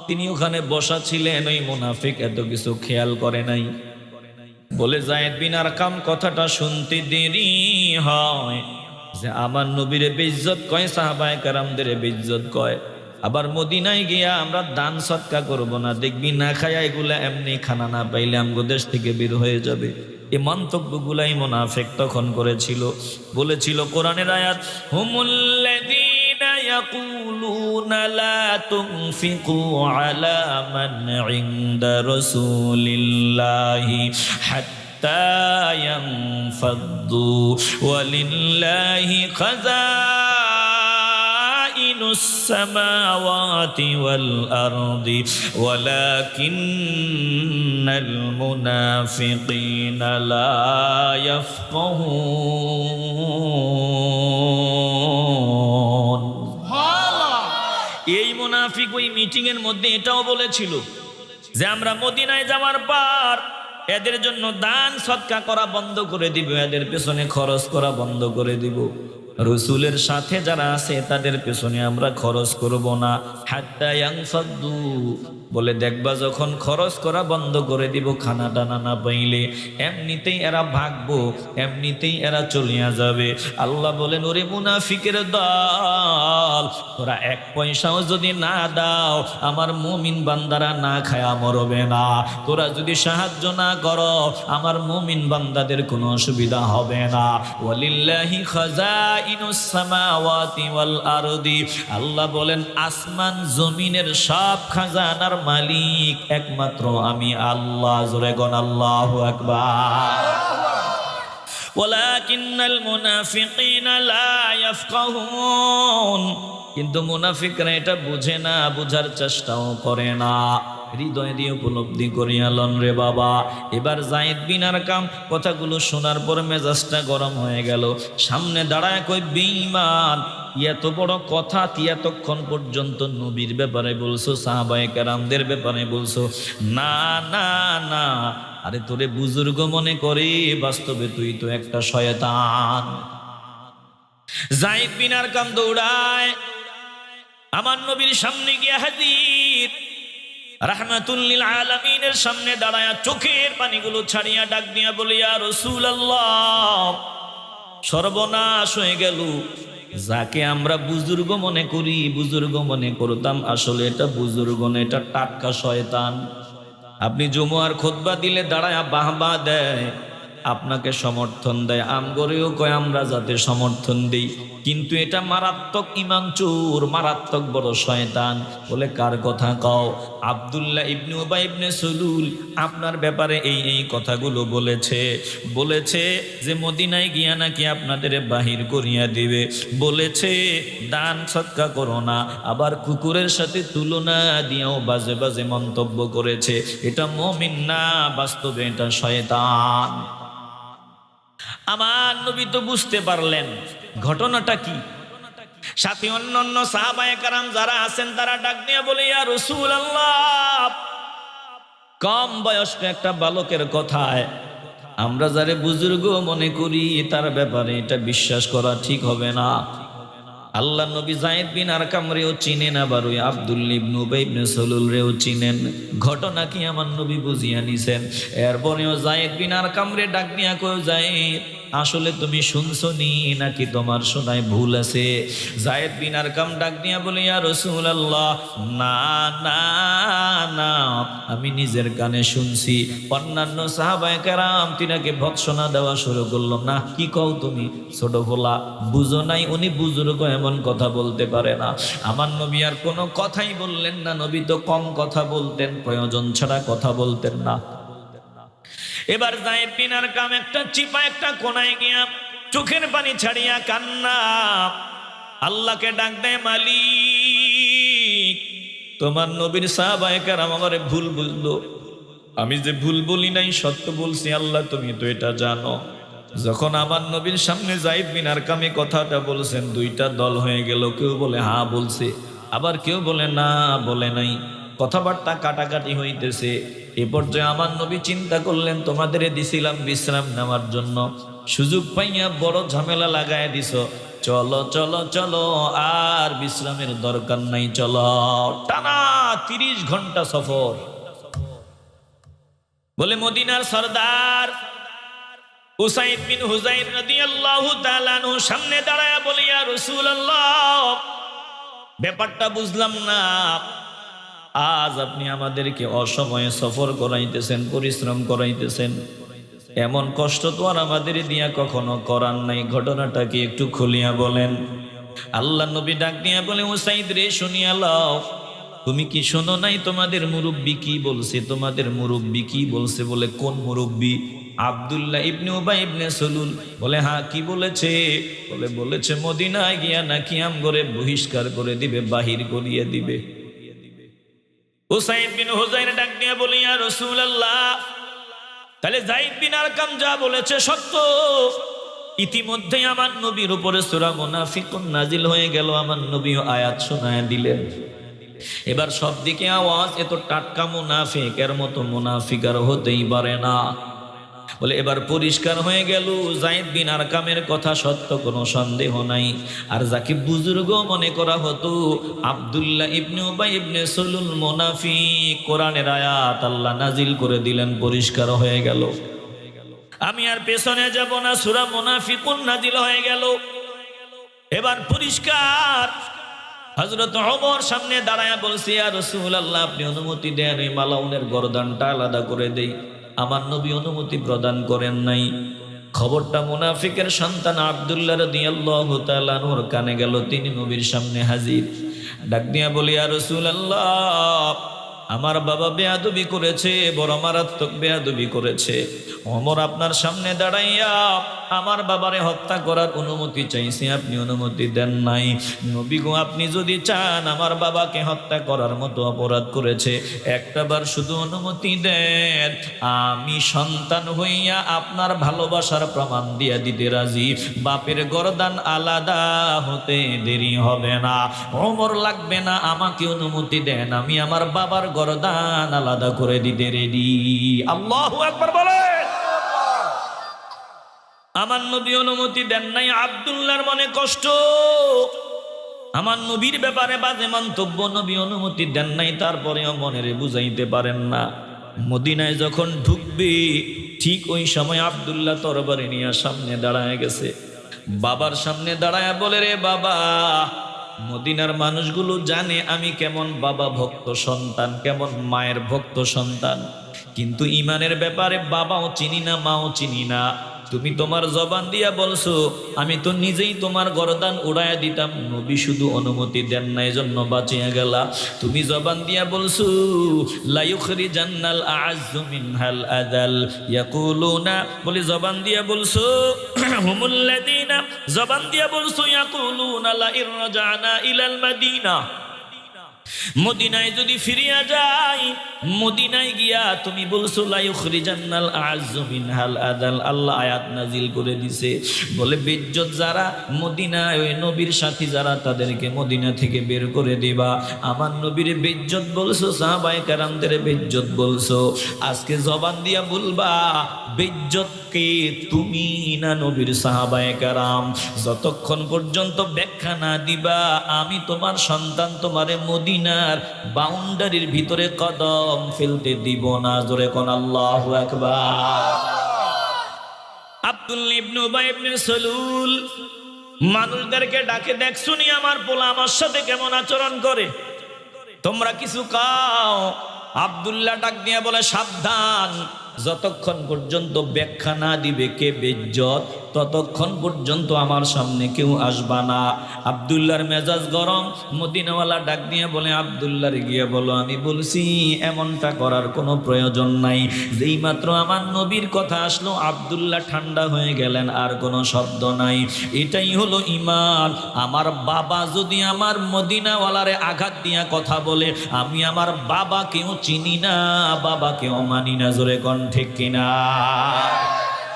তিনি ওখানে বসা ছিলেন। ওই মুনাফিক এত কিছু খেয়াল করে নাই। বলে যায়েদ বিন আরকাম কথাটা শুনতে দেরি হয় যে আমার নবীরে বেইজ্জত কয়, সাহাবায়ে কেরামদের বেইজ্জত কয়। আবার মদিনায় গিয়া আমরা দান সদকা করব না, দেখবি না খায়া এগুলা এমনি খানা না পাইলে আমগো দেশ থেকে বের হয়ে যাবে। এই মন্তব্যগুলাই মুনাফিক তখন করেছিল। বলেছিল কোরআনের আয়াত, হুমুল্লাযীনা ইয়াকুলুনা লা তুনফিকু আলা মান ইনদা রাসূলিল্লাহি হাত্তা ইয়ানফাদ্দু ওয়ালিল্লাহি খাযাইনুস সামাওয়াতি ওয়াল আরদি ওয়ালাকিন্নাল মুনাফিকিনা লা ইয়াফকাহুন। এই মুনাফিক ওই মিটিং এর মধ্যে এটাও বলেছিল যে আমরা মদিনায় যাওয়ার পর এদের জন্য দান সদকা করা বন্ধ করে দিব, এদের পেছনে খরচ করা বন্ধ করে দিব। রাসূলের সাথে যারা আছে তাদের পেছনে আমরা খরচ করব না। হাত্তা ইয়ানফাদ্দু, বলে দেখবা যখন খরচ করা বন্ধ করে দিব, খানা টানা না পাইলে এমনিতেই এরা ভাগবো, এমনিতেই এরা চলিয়া যাবে। আল্লাহ বলেন, ওরে মুনাফিকের দল, তোরা এক পয়সাও যদি না দাও আমার মুমিন বান্দারা না খায়া মরবে না। তোরা যদি সাহায্য না করো আমার মুমিন বান্দাদের কোনো অসুবিধা হবে না। ওয়ালিল্লাহি খাযাইনুস সামাওয়াতি ওয়াল আরদি, আল্লাহ বলেন আসমান জমিনের সব খাজানার মালিক একমাত্র আমি আল্লাহ। জোরে গণ আল্লাহু আকবার। ওয়ালাকিন্নাল মুনাফিকিনা লা ইয়াফকাহুন, কিন্তু মুনাফিকরা এটা বুঝে না, বুঝার চেষ্টাও করে না। হৃদয় দিয়ে উপলব্ধি করিয়া লন রে বাবা। এবার যায়েদ বিন আরকাম কথাগুলো শোনার পর মেজাজটা গরম হয়ে গেল। সামনে দাঁড়ায় কই, বেঈমান, এত বড় কথা তুই এতক্ষণ পর্যন্ত নবীর ব্যাপারে বলছো, সাহাবায়ে কেরামদের ব্যাপারে বলছো? না না না, আরে তোরে বুজুর্গ মনে করে, বাস্তবে তুই তো একটা শয়তান। যায়েদ বিন আরকাম দৌড়ায় আমার নবীর সামনে গিয়ে হাজির। রাহমাতুল লিল আলামিনের সামনে দাঁড়ায়া চোখের পানিগুলো ছাড়িয়া ডাক দিয়া বলে, ইয়া রাসূলুল্লাহ, সর্বনাশ হয়ে গেল। যাকে আমরা বুজুর্গ মনে করি, বুজুর্গ মনে করতাম, আসলে এটা বুজুর্গ না, এটা টাটকা শয়তান। আপনি জুমার খুতবা দিলে দাঁড়ায়া বাহবা দেয়, আপনাকে সমর্থন দেয়, আমগরেও কয় আমরা যাতে সমর্থন দিই, কিন্তু এটা মারাত্মক ইমান চোর, মারাত্মক বড় শয়তান। বলে কার কথা কও? আব্দুল্লাহ ইবনে উবাই ইবনে সুলুল আপনার ব্যাপারে এই কথাগুলো বলেছে যে মদিনায় গিয়া নাকি আপনাদের বাহির করিয়া দিবে, বলেছে দান সৎকা করো না, আবার কুকুরের সাথে তুলনা দিয়েও বাজে বাজে মন্তব্য করেছে। এটা মুমিন না, বাস্তবে এটা শয়তান। আমার নবী তো বুঝতে পারলেন ঘটনাটা কি। সাথে অন্যান্য সাহাবায়ে কেরাম যারা আছেন তারা ডাক দিয়ে বলে, ইয়া রাসূলুল্লাহ, কম বয়স্ক একটা বালকের কথায় আমরা যারে বুজুর্গ মনে করি তার ব্যাপারে এটা বিশ্বাস করা ঠিক হবে না। আল্লাহ নবী যায়েদ বিন আরকাম রেও চিনেন, আবার ওই আব্দুল্লাহ ইবনে উবাই ইবনে সুলুল রেও চিনেন। ঘটনা কি আমার নবী বুঝিয়া নিছেন। এরপরেও যায়েদ বিন আরকাম রে ডাক দিয়া কয়, যায়েদ আসলে তুমি শুনছো নি নাকি তোমার শোনায় ভুল আছে? যায়েদ বিন আরকাম ডাক দিয়া বলে, ইয়া রাসূলুল্লাহ, না না না, আমি নিজের কানে শুনছি। অন্যান্য সাহাবায়ে কেরাম তিনাকে ভৎসনা দেওয়া শুরু করলো। না, কি কও তুমি, ছোট ভোলা, বুঝো নাই উনি বুজুর্গ, এমন কথা বলতে পারে না। আমার নবী আর কোনো কথাই বললেন না। নবী তো কম কথা বলতেন, প্রয়োজন ছাড়া কথা বলতেন না। এবার যায়েদ বিন আরকাম একটা চিপা একটা কোনায় গিয়া চোখের পানি ছাড়িয়া কান্না, আল্লাহকে ডাক দেয়, মালিক, তোমার নবীর সাহাবায়ে কেরাম আমারে ভুল বুঝলো, আমি যে ভুল বলি নাই সত্য বলছি, আল্লাহ তুমি তো এটা জানো। যখন আমার নবীর সামনে যায়েদ বিন আরকাম এই কথাটা বলছেন, দুইটা দল হয়ে গেল। কেউ বলে হ্যাঁ বলছে, আবার কেউ বলে না বলে নাই। কথাবার্তা কাটাকাটি হইতেছে। এ পর্যায়ে আমার নবী চিন্তা করলেন, তোমাদের দিছিলাম বিশ্রাম নেওয়ার জন্য, সুযোগ পাইয়া বড় ঝামেলা লাগায় দিছ, চলো চলো চলো, আর বিশ্রামের দরকার নাই, চলো। টানা 30 ঘন্টা সফর। বলে মদিনার সরদার উসাইদ বিন হুযাইর রাদিয়াল্লাহু তাআলা আনহু সামনে দাঁড়ায়া বলে, ইয়া রাসূলুল্লাহ, ব্যাপারটা বুঝলাম না, আজ আপনি আমাদেরকে অসময়ে সফর করাইতেছেন, পরিশ্রম করাইতেছেন, এমন কষ্ট তো আর আমাদের দিয়া কখনো করার নাই, ঘটনাটা কি একটু খুলিয়া বলেন। আল্লাহ নবী ডাক দিয়া বলে, উসাইদ রে, শুনিয়া লও, তুমি কি শোনো নাই তোমাদের মুরব্বী কি বলছে? তোমাদের মুরব্বী কি বলছে? বলে কোন মুরব্বী? আব্দুল্লাহ ইবনে উবাই ইবনে সুলুল। বলে হ্যাঁ, কি বলেছে? বলেছে মদিনায় গিয়া নাকি আমগরে বহিষ্কার করে দিবে, বাহির করিয়ে দিবে। উসাইদ বিন হুযাইর ডাক দিয়া বলে, ইয়া রাসূলুল্লাহ, তাহলে যায়েদ বিন আরকাম যা বলেছে সত্য। ইতিমধ্যে আমার নবীর উপরে সূরা মুনাফিকুন নাজিল হয়ে গেল, আমার নবীও আয়াত শোনায় দিলেন। এবার সব দিকে আওয়াজ, এত টাটকা মুনাফিক, এর মতো মুনাফিক আর হতেই পারে না। বলে এবার পরিষ্কার হয়ে গেল, যায়েদ বিন আরকামের কথা সত্য, কোনো সন্দেহ নাই। আর যাকে বুজুর্গ মনে করা হতো আব্দুল্লাহ ইবনে উবাই ইবনে সুলুল মুনাফিক, কোরআনের আয়াত আল্লাহ নাজিল করে দিলেন, পরিষ্কার হয়ে গেল। আমি আর পেছনে যাব না, সূরা মুনাফিকুন নাজিল হয়ে গেল। এবার পরিষ্কার। হযরত ওমর সামনে দাঁড়ায়া বলছে, ইয়া রাসূলুল্লাহ, আপনি অনুমতি দেন এই মালাউনের গর্দানটা আলাদা করে দেই। আমার নবী অনুমতি প্রদান করেন নাই। খবরটা মুনাফিকের সন্তান আব্দুল্লাহ রাদিয়াল্লাহু তাআলা আনহুর কানে গেল। তিনি নবীর সামনে হাজির, ডাক দিয়া বলে, ইয়া রাসূলুল্লাহ, আমার বাবা বেয়াদবি করেছে, বড় মারাত্মক বেয়াদবি করেছে। ওমর আপনার সামনে দাঁড়াইয়া আমার বাবারে হত্যা করার অনুমতি চাইছে, আপনি অনুমতি দেন নাই। নবী গো, আপনি যদি চান আমার বাবাকে হত্যা করার মতো অপরাধ করেছে, একটাবার শুধু অনুমতি দেন, আমি সন্তান হইয়া আপনার ভালোবাসার প্রমাণ দিয়া দিতে রাজি। বাপের গর্দান আলাদা হতে দেরি হবে না। ওমর লাগবে না, আমাকে অনুমতি দেন, আমি আমার বাবার গর্দান আলাদা করে দিতে রেডি। আল্লাহু আকবার বলে। আমার নবী অনুমতি দেন নাই। আব্দুল্লাহর মনে কষ্ট, আমার নবীর ব্যাপারে বাজে মন্তব্য, নবী অনুমতি দেন নাই, তারপরেও মনের বুঝাইতে পারেন না। মদিনায় যখন ঢুকবে ঠিক ওই সময় আব্দুল্লাহ তরবারি নিয়ে সামনে দাঁড়ায় গেছে। বাবার সামনে দাঁড়ায় বলে, রে বাবা, মদিনার মানুষগুলো জানে আমি কেমন বাবা ভক্ত সন্তান, কেমন মায়ের ভক্ত সন্তান। কিন্তু ইমানের ব্যাপারে বাবাও চিনি না, মাও চিনি না। তুমি তোমার জবান দিয়া বলছো, আমি তো নিজেই তোমার গর্দান উড়াইয়া দিতাম, নবী শুধু অনুমতি দেন না, এজন্য বাঁচিয়া গেলা। তুমি জবান দিয়া বলছো লা ইউখরিজান্নাল আ'আজ্জু মিনহাল আযাল ইয়াকুলুনা, বলি জবান দিয়া বলছো হুমুল্লাযীনা, জবান দিয়া বলছো ইয়াকুলুনা লা ইরজানা ইলাল মাদিনা, মদিনায় যদি ফিরিয়া যাই, মদিনায় গিয়া তুমি বলছো লা ইউখরিজান্নাল আ'আজ্জু মিনহাল আযাল। আল্লাহ আয়াত নাজিল করে দিছে, বলে বেইজ্জত যারা মদিনায়, ওই নবীর সাথী যারা, তাদেরকে মদিনা থেকে বের করে দিবা। আমার নবীর বেইজ্জত বলছো, সাহাবায়ে কেরামদের বেইজ্জত বলছো, আজকে জবান দিয়া বলবা বেইজ্জত কে, তুমি না নবীর সাহাবায়ে কেরাম? যতক্ষণ পর্যন্ত ব্যাখ্যা না দিবা, আমি তোমার সন্তান তোমারে মদিনার বাউন্ডারির ভিতরে কদম ফেলতে দিব না। জোরে কোন আল্লাহু আকবার। আব্দুল্লাহ ইবনে উবাই ইবনে সালুল মানুষদেরকে ডাকে, দেখছুনি আমার পোলা আমার সাথে কেমন আচরণ করে, তোমরা কিছু কাও। আব্দুল্লাহ ডাক দিয়ে বলে, সাবধান, যতক্ষণ পর্যন্ত ব্যাখ্যা না দিবে কে বেইজ্জত, ততক্ষণ পর্যন্ত আমার সামনে কেউ আসবা না। আব্দুল্লাহর মেজাজ গরম। মদিনাওয়ালা ডাক দিয়ে বলে, আব্দুল্লাহর গিয়ে বলো আমি বলছি এমনটা করার কোনো প্রয়োজন নাই। যেই মাত্র আমার নবীর কথা আসলো, আব্দুল্লাহ ঠান্ডা হয়ে গেলেন, আর কোনো শব্দ নাই। এটাই হলো ঈমান। আমার বাবা যদি আমার মদিনাওয়ালারে আঘাত দিয়া কথা বলে, আমি আমার বাবাকেও চিনি না, বাবাকেও মানি না। জোরে কোন ঠিক কিনা?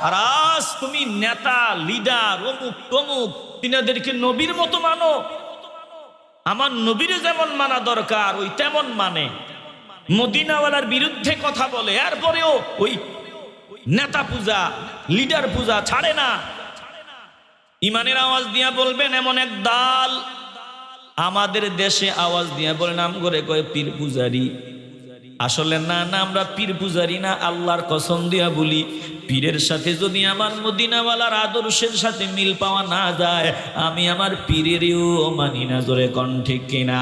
আর আজ তুমি নেতা, লিডার, অমুক তমুক, তিনাদেরকে নবীর মতো মানো। আমার নবীরে যেমন মানা দরকার ওই তেমন মানে, মদিনাওয়ালার বিরুদ্ধে কথা বলে, এরপরেও ওই নেতা পূজা, লিডার পূজা ছাড়ে না। ইমানের আওয়াজ দিয়া বলবেন এমন এক দাল আমাদের দেশে আওয়াজ দিয়া বলে, নাম করে কয় পীর পূজারি। আসলে না না, আমরা পীর পূজারি না, আল্লাহর কসম দিয়া বলি, পীরের সাথে যদি আমার মদিনাওয়ালার আদর্শের সাথে মিল পাওয়া না যায়, আমি আমার পীরেরও মানি না। জোরে কোন ঠিক কিনা?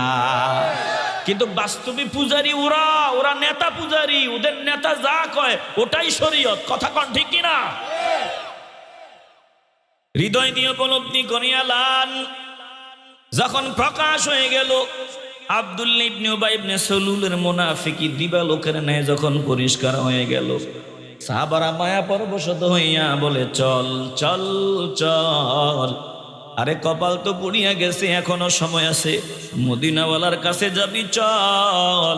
কিন্তু বাস্তবে পূজারি ওরা, ওরা নেতা পূজারি, ওদের নেতা যা কয় ওটাই শরীয়ত। কথা কোন ঠিক কিনা? হৃদয় দিয়ে উপলব্ধি করিয়ালান। যখন প্রকাশ হয়ে গেল আব্দুল্লাহ ইবনে উবাই ইবনে সালুলের মুনাফিকি দিবালোকের ন্যায় যখন পরিষ্কার হয়ে গেল, সাহাবারা মায়া পরবশত হইয়া বলে, চল চল চল। আরে কপাল তো পুড়িয়া গেছে, এখনো সময় আছে, মদিনাওয়ালার কাছে যাবি, চল।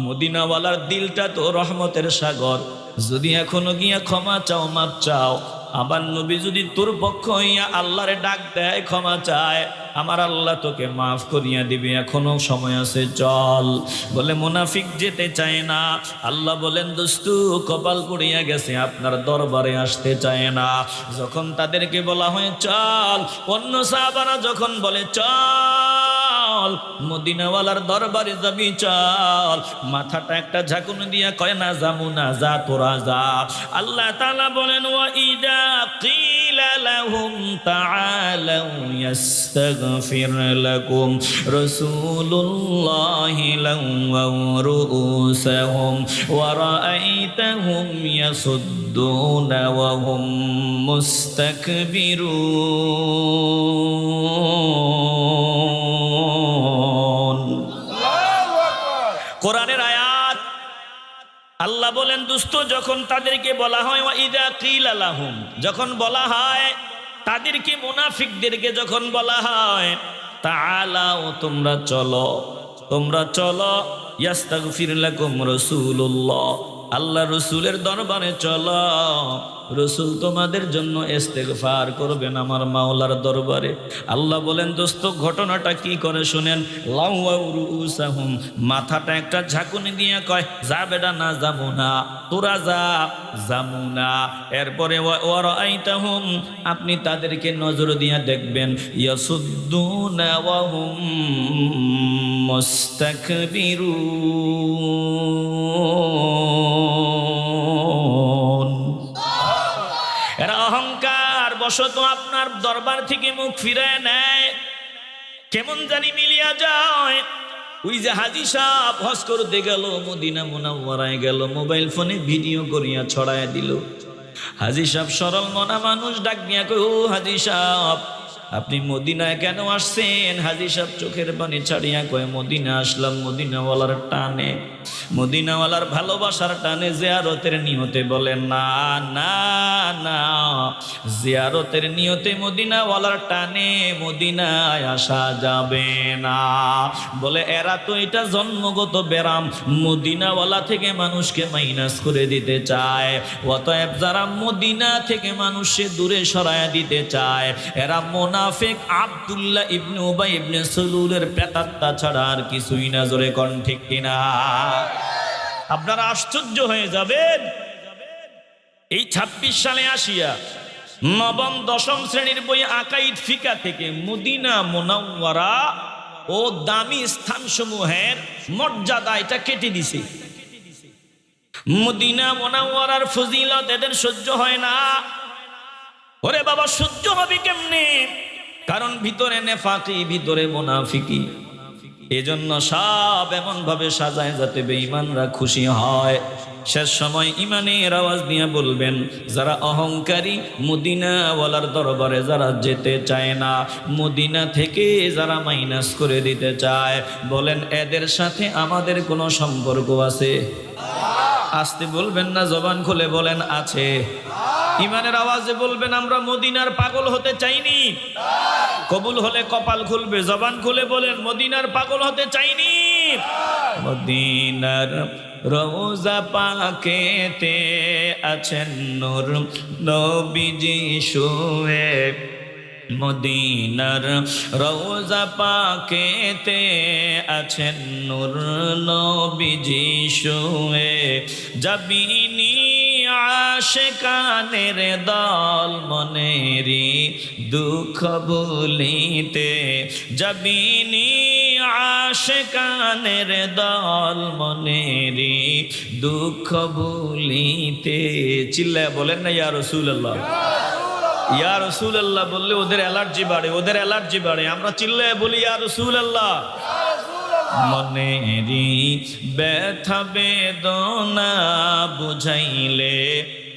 মদিনাওয়ালার দিলটা তো রহমতের সাগর, যদি এখনো গিয়া ক্ষমা চাও, মাপ চাও, আমার নবী যদি তোর পক্ষ হইয়া আল্লাহরে ডাক দেয়, ক্ষমা চায়, আমার আল্লাহ তোকে মাফ করিয়া দিবে, এখনো সময় আছে, চল। বলে মুনাফিক যেতে চায় না। আল্লাহ বলেন, দোস্তু কপাল পড়িয়া গেছে, আপনার দরবারে আসতে চায় না। যখন তাদেরকে বলা হয় চল, অন্য সাহাবারা যখন বলে চল মদিনাওয়ালার দরবারে যাবি, চল, মাথাটা একটা ঝাঁকুনি দিয়া কয়, না যাবো না, যা তোরা যা। আল্লাহ তাআলা বলেন, ওয়া ইদা কিলা লাহুম তাআলাউ ইয়াস্তাগফির লাকুম রাসূলুল্লাহি লাওয়াউ রুউসাহুম ওয়া রাআইতাহুম ইয়াসুদ্দুনা ওয়া হুম মুস্তাকবিরুন। কোরআনের আয়াত। আল্লাহ বলেন, দুস্থ যখন তাদেরকে বলা হয়, ওয়া ইদা কিলা লাহুম, যখন বলা হয় তাদেরকে, মুনাফিকদেরকে যখন বলা হয়, তাআলাও তোমরা চলো, তোমরা চলো, ইয়াস্তাগফির লাকুম রাসূলুল্লাহ, আল্লাহ রসুলের দরবারে চলো, রসুল তোমাদের জন্য ইস্তেগফার করবেন আমার মাওলার দরবারে। আল্লাহ বলেন, দোস্ত ঘটনাটা কি করে শুনেন। লাওয়াউ রুউসাহুম, মাথাটা একটা ঝাঁকুনি দিয়ে কয়, যা বেটা, না যাবো না, তোরা যা, যাবো না। এরপরে ওয়া রাআইতাহুম, আপনি তাদেরকে নজর দিয়ে দেখবেন, ইয়াসুদ্দুনা ওয়া হুম মুস্তাকবিরুন। এরা অহংকার বশত আপনার দরবার থেকে মুখ ফিরায় নেয়, কেমন জানি মিলিয়া যায়। ওই যে হাজী সাহেব হজ করতে গেল, মদিনা মুনাওয়ারায় গেল, মোবাইল ফোনে ভিডিও করিয়া ছড়ায় দিল। হাজী সাহেব সরল মনা মানুষ, ডাক দিয়া কই, ও হাজী সাহেব আপনি মদিনায় কেন আসছেন? হাজী সাহেব চোখের পানি ছাড়িয়া কয়, মদিনা আসলাম মদিনাওয়ালার টানে, মদিনাওয়ালার ভালোবাসার টানে, জিয়ারতের নিয়তে। বলেন না না না, জিয়ারতের নিয়তে মদিনাওয়ালার টানে মদিনায় আসা যাবে না। বলে এরা তো এটা জন্মগত ব্যারাম, মদিনাওয়ালা থেকে মানুষকে মাইনাস করে দিতে চায়। অতএব যারা মদিনা থেকে মানুষকে দূরে সরায়া দিতে চায়, এরা মুনাফিক আব্দুল্লাহ ইবনে উবাই ইবনে সালুলের প্রেতাত্মা ছাড়া আর কিছুই না। জোরে কোন ঠিক কিনা? আপনারা আশ্চর্য হয়ে যাবেন, এই 26 সালে আসিয়া নবম দশম শ্রেণীর বই আকাইদ ফিকা থেকে মদিনা মুনাওয়ারা ও দামি স্থানসমূহের মর্যাদা এটা কেটে দিছে। মদিনা মুনাওয়ারার ফজিলত এদের সহ্য হয় না। ওরে বাবা, সহ্য হবে কেমনে? কারণ ভিতরে নেফাকি, ভিতরে মুনাফিকি। এজন্য সব এমন ভাবে সাজায় যাতে বেঈমানরা খুশি হয়। শেষ সময় ইমানের আওয়াজ দিয়ে বলবেন, যারা অহংকারী, মদিনাওয়ালার দরবারে যারা যেতে চায় না, মদিনা থেকে যারা মাইনাস করে দিতে চায়, বলেন এদের সাথে আমাদের কোনো সম্পর্ক আছে? আসতে বলবেন না, জবান খুলে বলেন আছে। ইমানের আওয়াজে বলবেন, আমরা মদিনার পাগল হতে চাইনি। কবুল হলে কপাল খুলবে, জবান খুলে বলেন, মদিনার পাগল হতে চাইনি। মদিনার রওজা পাকেতে আছেন নূর নবীজি শুয়ে, মদিনার রওজা পাকেতে আছেন নূর নবীজি শুয়ে। যাবিনি আশিকানের দল মনেরি দুঃখ ভুলিতে, যাবিনি আশিকানের দল মনেরি দুঃখ ভুলিতে। চিল্লায় বলেন না ইয়া রাসূলুল্লাহ। ইয়া রাসূলুল্লাহ বললে ওদের অ্যালার্জি বাড়ে, ওদের অ্যালার্জি বাড়ে। আমরা চিল্লায় বলি ইয়া রাসূলুল্লাহ। মনেরি ব্যথা বেদনা বুঝাইলে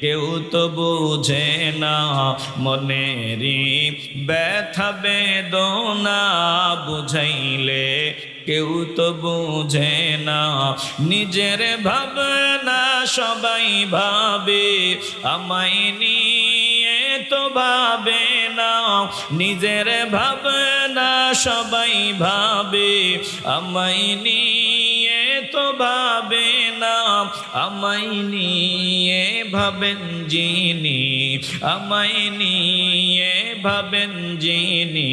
কেউ তো বুঝে না, মনেরি ব্যথা বেদনা বুঝাইলে কেউ তো বুঝে না। নিজের ভাবনা সবাই ভাবে, আমায় নিয়ে তো ভাবে না। নিজের ভাবনা সবাই ভাবে, আমায় নিয়ে তো ভাবে না। আমায় নিয়ে ভাবেন যিনি, আমায় নিয়ে ভাবেন যিনি,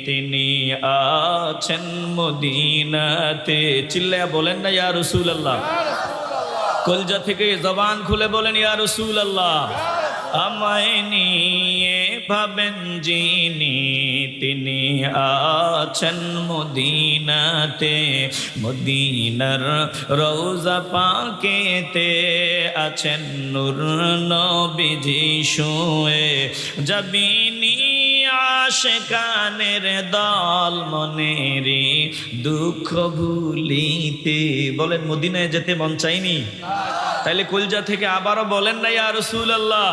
তিনি আছেন মদিনাতে। চিল্লায়া বলেন না ইয়া রাসূলুল্লাহ। কলজা থেকে জবান খুলে বলেন ইয়া রাসূলুল্লাহ। আমায় নিয়ে ভাবেন যিনি, তিনি আছেন মদিনাতে। মদিনার রওজা পাকেতে আছেন নূর নবীজি শুয়ে। যাবিনি আশিকানের দল মনেরি দুঃখ ভুলিতে। বলেন মদিনায় যেতে মন চাইনি? তাইলে কলজা থেকে আবারও বলেন না ইয়া রাসূলুল্লাহ।